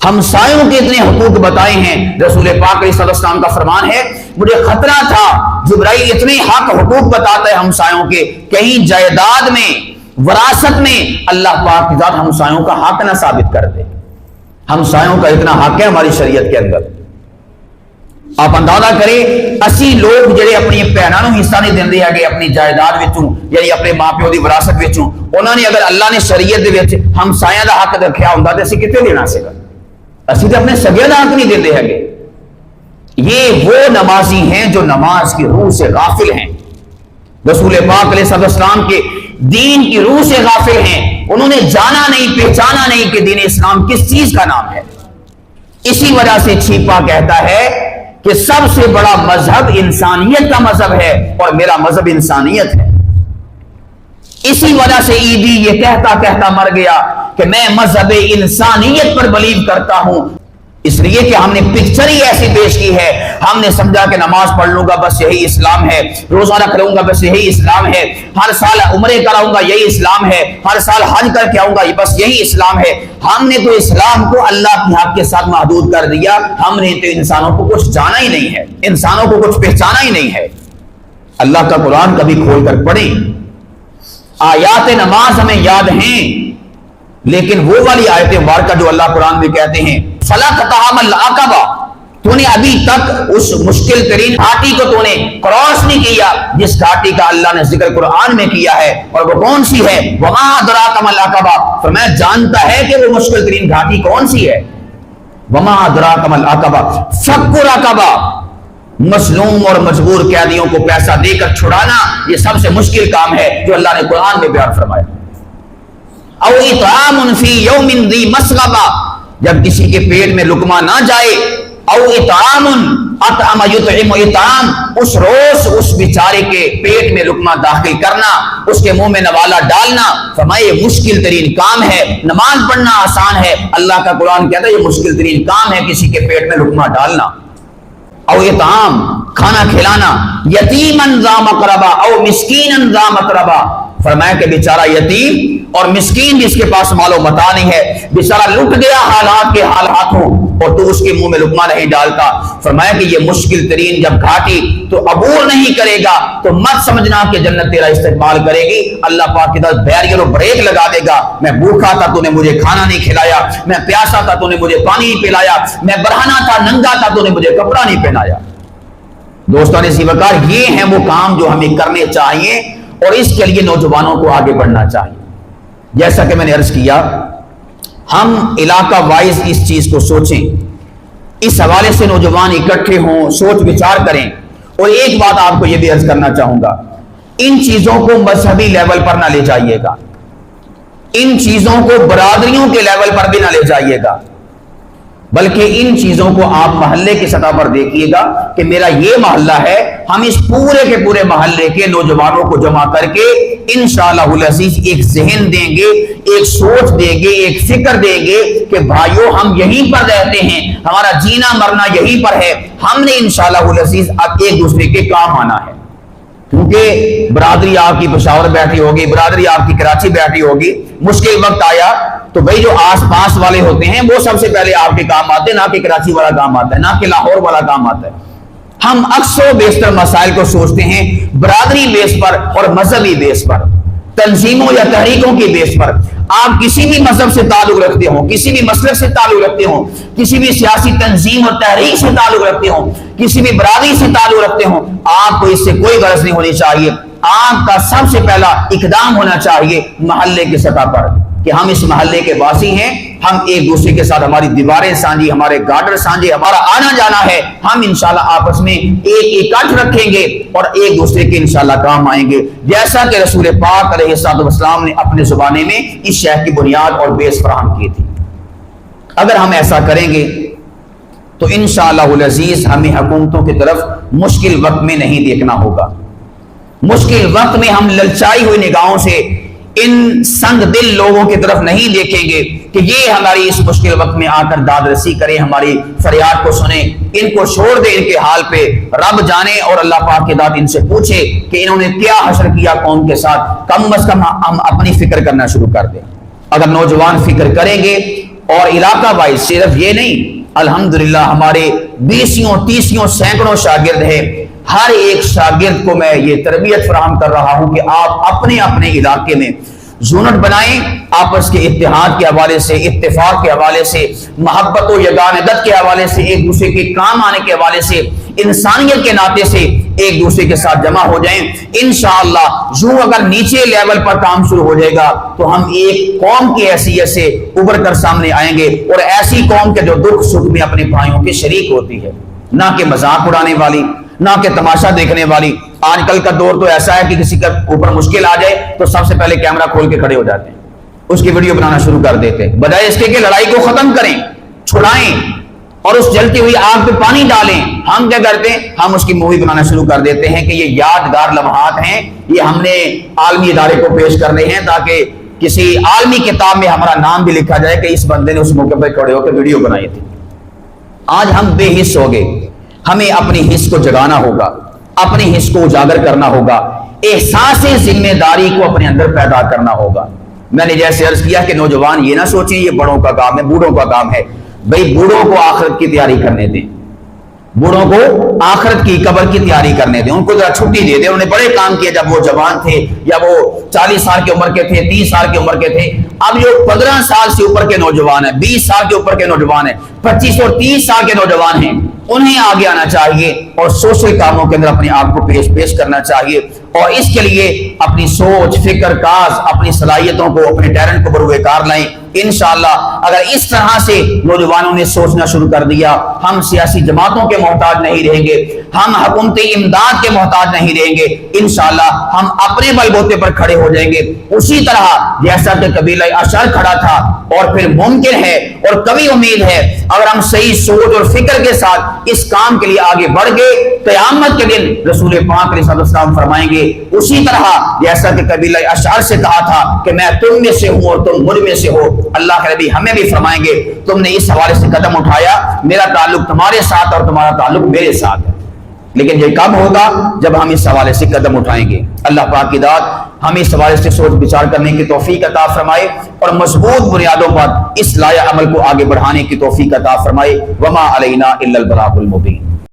ہمسایوں کے اتنے حقوق بتائے ہیں، رسول پاک علیہ السلام کا فرمان ہے مجھے خطرہ تھا جبرائیل اتنے حق حقوق بتاتا ہے ہمسایوں کے، کہیں جائیداد میں وراثت میں اللہ پاک کی ذات ہمسایوں کا حق نہ ثابت کر دے۔ ہمسایوں کا اتنا حق ہے ہماری شریعت کے اندر۔ آپ اندازہ کریں اسی لوگ جڑے اپنی بہنوں نوں حصہ نہیں دیندے ہیں اپنی جائیداد وچوں، یعنی اپنے ماں پیو دی وراثت وچوں، انہوں نے اگر اللہ نے شریعت دے وچ ہمسایاں دا حق رکھیا ہوندا تے اسی کتے دینا سی گا؟ اسی تے اپنے سگیاں دا حق نہیں دیندے ہیں۔ یہ وہ نمازی ہیں جو نماز کی روح سے غافل ہیں، رسول پاک علیہ السلام کے دین کی روح سے غافل ہیں، انہوں نے جانا نہیں پہچانا نہیں کہ دین اسلام کس چیز کا نام ہے۔ اسی وجہ سے چھیپا کہتا ہے کہ سب سے بڑا مذہب انسانیت کا مذہب ہے اور میرا مذہب انسانیت ہے۔ اسی وجہ سے عیدی یہ کہتا کہتا مر گیا کہ میں مذہب انسانیت پر بلیو کرتا ہوں، اس لیے کہ ہم نے پکچر ہی ایسی پیش کی ہے، ہم نے سمجھا کہ نماز پڑھ لوں گا بس یہی اسلام ہے، روزہ رکھ لوں گا بس یہی اسلام ہے، ہر سال عمرے کراؤں گا یہی اسلام ہے، ہر سال حج کر کے آؤں گا بس یہی اسلام ہے۔ ہم نے تو اسلام کو اللہ کے حق کے ساتھ محدود کر دیا، ہم نے تو انسانوں کو کچھ جانا ہی نہیں ہے، انسانوں کو کچھ پہچانا ہی نہیں ہے۔ اللہ کا قرآن کبھی کھول کر پڑھیں، آیات نماز ہمیں یاد ہیں، لیکن وہ والی آیت مبارکہ جو اللہ قرآن میں کہتے ہیں فَلَا تَقْتَحَمَ الْعَقَبَةَ، تو نے ابھی تک اس مشکل ترین گھاٹی کو تو نے کراس نہیں کیا جس گھاٹی کا اللہ نے ذکر قرآن میں کیا ہے، اور وہ کون سی ہے؟ وَمَا أَدْرَاكَ مَا الْعَقَبَةُ، فرمایا جانتا ہے کہ وہ مشکل ترین گھاٹی کون سی ہے؟ وَمَا أَدْرَاكَ مَا الْعَقَبَةُ فَكُّ رَقَبَةٍ، مظلوم اور مجبور قیدیوں کو پیسہ دے کر چھڑانا یہ سب سے مشکل کام ہے جو اللہ نے قرآن میں بیان فرمایا۔ او اطعام فی یوم ذی مسغبہ، جب کسی کے پیٹ میں لقمہ نہ جائے، او اطعام اطعم یطعم اطعام، اس روز اس بیچارے کے پیٹ میں لقمہ داخل کرنا، اس کے منہ میں نوالا ڈالنا، فرمایا یہ مشکل ترین کام ہے۔ نماز پڑھنا آسان ہے، اللہ کا قرآن کہتا ہے یہ مشکل ترین کام ہے کسی کے پیٹ میں لقمہ ڈالنا۔ او اطعام، کھانا کھلانا، یتیما ذا مقربہ او مسکینا ذا متربہ، فرمایا کہ بیچارہ یتیم اور مسکین جس کے پاس مال و متاع نہیں ہے، بیچارہ لٹ گیا حالات کے حال ہاتھوں اور تو اس کے منہ میں لقمہ نہیں ڈالتا، فرمایا کہ یہ مشکل ترین جب گھاٹی تو عبور نہیں کرے گا تو مت سمجھنا کہ جنت تیرا استقبال کرے گی۔ اللہ پاک کی طرف بیریئر و بریک لگا دے گا، میں بھوکا تھا تو نے مجھے کھانا نہیں کھلایا، میں پیاسا تھا تو نے مجھے پانی نہیں پلایا، میں برہنہ تھا ننگا تھا تو نے مجھے کپڑا نہیں پہنایا۔ دوستان اسی وقار یہ ہیں وہ کام جو ہمیں کرنے چاہیے اور اس کے لیے نوجوانوں کو آگے بڑھنا چاہیے۔ جیسا کہ میں نے عرض کیا ہم علاقہ وائز اس چیز کو سوچیں، اس حوالے سے نوجوان اکٹھے ہوں، سوچ وچار کریں۔ اور ایک بات آپ کو یہ بھی عرض کرنا چاہوں گا، ان چیزوں کو مذہبی لیول پر نہ لے جائیے گا، ان چیزوں کو برادریوں کے لیول پر بھی نہ لے جائیے گا، بلکہ ان چیزوں کو آپ محلے کی سطح پر دیکھیے گا کہ میرا یہ محلہ ہے، ہم اس پورے کے پورے محلے کے نوجوانوں کو جمع کر کے انشاءاللہ العزیز ایک ذہن دیں گے، ایک سوچ دیں گے، ایک فکر دیں گے کہ بھائیو ہم یہیں پر رہتے ہیں، ہمارا جینا مرنا یہیں پر ہے، ہم نے انشاءاللہ العزیز اب ایک دوسرے کے کام آنا ہے۔ کیونکہ برادری آپ کی پشاور بیٹھی ہوگی، برادری آپ کی کراچی بیٹھی ہوگی، مشکل وقت آیا تو بھائی جو آس پاس والے ہوتے ہیں وہ سب سے پہلے آپ کے کام آتے ہیں، نہ کہ کراچی والا کام آتا ہے، نہ کہ لاہور والا کام آتا ہے۔ ہم اکثر و بیشتر مسائل کو سوچتے ہیں برادری بیس پر اور مذہبی بیس پر، تنظیموں یا تحریکوں کی بیس پر آپ کسی بھی مذہب سے تعلق رکھتے ہوں، کسی بھی مسلک سے تعلق رکھتے ہوں، کسی بھی سیاسی تنظیم اور تحریک سے تعلق رکھتے ہوں، کسی بھی برادری سے تعلق رکھتے ہوں، آپ کو اس سے کوئی غرض نہیں ہونی چاہیے۔ آپ کا سب سے پہلا اقدام ہونا چاہیے محلے کی سطح پر کہ ہم اس محلے کے واسی ہیں، ہم ایک دوسرے کے ساتھ ہماری دیواریں سانجھی، ہمارے گارڈر سانجھے، ہمارا آنا جانا ہے، ہم انشاءاللہ آپس میں ایک اکٹھ رکھیں گے اور ایک دوسرے کے انشاءاللہ کام آئیں گے، جیسا کہ رسول پاک علیہ السلام نے اپنے زمانے میں اس شہر کی بنیاد اور بیس فراہم کی تھی۔ اگر ہم ایسا کریں گے تو انشاءاللہ العزیز ہمیں حکومتوں کی طرف مشکل وقت میں نہیں دیکھنا ہوگا۔ مشکل وقت میں ہم للچائی ہوئی نگاہوں سے ان سنگ دل لوگوں کی طرف نہیں دیکھیں گے کہ یہ ہماری اس مشکل وقت میں آ کر داد رسی کریں، ہماری فریاد کو سنیں، ان کو چھوڑ دیں ان کے حال پہ، رب جانے اور اللہ پاک کے ذات ان سے پوچھے کہ انہوں نے کیا حشر کیا قوم کے ساتھ، کم از کم ہم اپنی فکر کرنا شروع کر دیں۔ اگر نوجوان فکر کریں گے اور علاقہ وائز صرف یہ نہیں، الحمدللہ ہمارے 20 سینکڑوں شاگرد ہیں، ہر ایک شاگرد کو میں یہ تربیت فراہم کر رہا ہوں کہ آپ اپنے اپنے علاقے میں یونٹ بنائیں، آپس کے اتحاد کے حوالے سے، اتفاق کے حوالے سے، محبت و یگانگت کے حوالے سے، ایک دوسرے کے کام آنے کے حوالے سے، انسانیت کے ناطے سے ایک دوسرے کے ساتھ جمع ہو جائیں۔ انشاءاللہ یوں اگر نیچے لیول پر کام شروع ہو جائے گا تو ہم ایک قوم کی حیثیت سے ابھر کر سامنے آئیں گے، اور ایسی قوم کے جو دکھ سکھ میں اپنے بھائیوں کے شریک ہوتی ہے، نہ کہ مذاق اڑانے والی، نہ کہ تماشا دیکھنے والی۔ آج کل کا دور تو ایسا ہے کہ کسی کا اوپر مشکل آ جائے تو سب سے پہلے کیمرہ کھول کے کھڑے ہو جاتے ہیں، اس کی ویڈیو بنانا شروع کر دیتے ہیں، بجائے اس کے کہ لڑائی کو ختم کریں، چھڑائیں اور اس جلتی ہوئی آگ پہ پانی ڈالیں۔ ہم کیا کرتے ہیں؟ ہم اس کی مووی بنانا شروع کر دیتے ہیں کہ یہ یادگار لمحات ہیں، یہ ہم نے عالمی ادارے کو پیش کرنے ہیں تاکہ کسی عالمی کتاب میں ہمارا نام بھی لکھا جائے کہ اس بندے نے اس موقع پہ کھڑے ہو کے ویڈیو بنائی تھی۔ آج ہم بے حس ہو گئے، ہمیں اپنی حس کو جگانا ہوگا، اپنی حس کو اجاگر کرنا ہوگا، احساس ذمہ داری کو اپنے اندر پیدا کرنا ہوگا۔ میں نے جیسے عرض کیا کہ نوجوان یہ نہ سوچیں یہ بڑوں کا کام ہے، بوڑھوں کا کام ہے۔ بھئی بوڑھوں کو آخرت کی تیاری کرنے دیں، بوڑھوں کو آخرت کی قبر کی تیاری کرنے دیں، ان کو ذرا چھٹی دے دیں۔ انہوں نے بڑے کام کیے جب وہ جوان تھے، یا وہ 40 سال کی عمر کے تھے، 30 سال کی عمر کے تھے۔ اب جو 15 سال سے اوپر کے نوجوان ہیں، 20 سال کے اوپر کے نوجوان ہیں، 25 اور 30 سال کے نوجوان ہیں، انہیں آگے آنا چاہیے اور سوشل کاموں کے اندر اپنے آپ کو پیش کرنا چاہیے، اور اس کے لیے اپنی سوچ، فکر، کاز، اپنی صلاحیتوں کو، اپنے ٹیلنٹ کو بروئے کار لائیں۔ انشاءاللہ اگر اس طرح سے نوجوانوں نے سوچنا شروع کر دیا، ہم سیاسی جماعتوں کے محتاج نہیں رہیں گے، ہم حکومتی امداد کے محتاج نہیں رہیں گے، انشاءاللہ ہم اپنے بل بوتے پر کھڑے ہو جائیں گے، اسی طرح جیسا کہ قبیلہ اشعر کھڑا تھا۔ اور پھر ممکن ہے اور کبھی امید ہے اگر ہم صحیح سوچ اور فکر کے ساتھ اس کام کے لیے آگے بڑھ گئے، قیامت کے دن رسول پاک علیہ السلام فرمائیں گے اسی طرح جیسا کہ قبیلہ اشعر سے کہا تھا کہ میں تم میں سے ہوں اور تم مجھ میں سے ہو، اللہ کے نبی ہمیں بھی فرمائیں گے تم نے اس حوالے سے قدم اٹھایا، میرا تعلق تمہارے ساتھ اور تمہارا تعلق میرے ساتھ ہے۔ لیکن یہ کب ہوگا؟ جب ہم اس حوالے سے قدم اٹھائیں گے۔ اللہ پاک کی ذات ہمیں اس حوالے سے سوچ بچار کرنے کی توفیق عطا فرمائے اور مضبوط بنیادوں پر اس لائق عمل کو آگے بڑھانے کی توفیق عطا فرمائے۔ وما علینا الا البلاغ المبین۔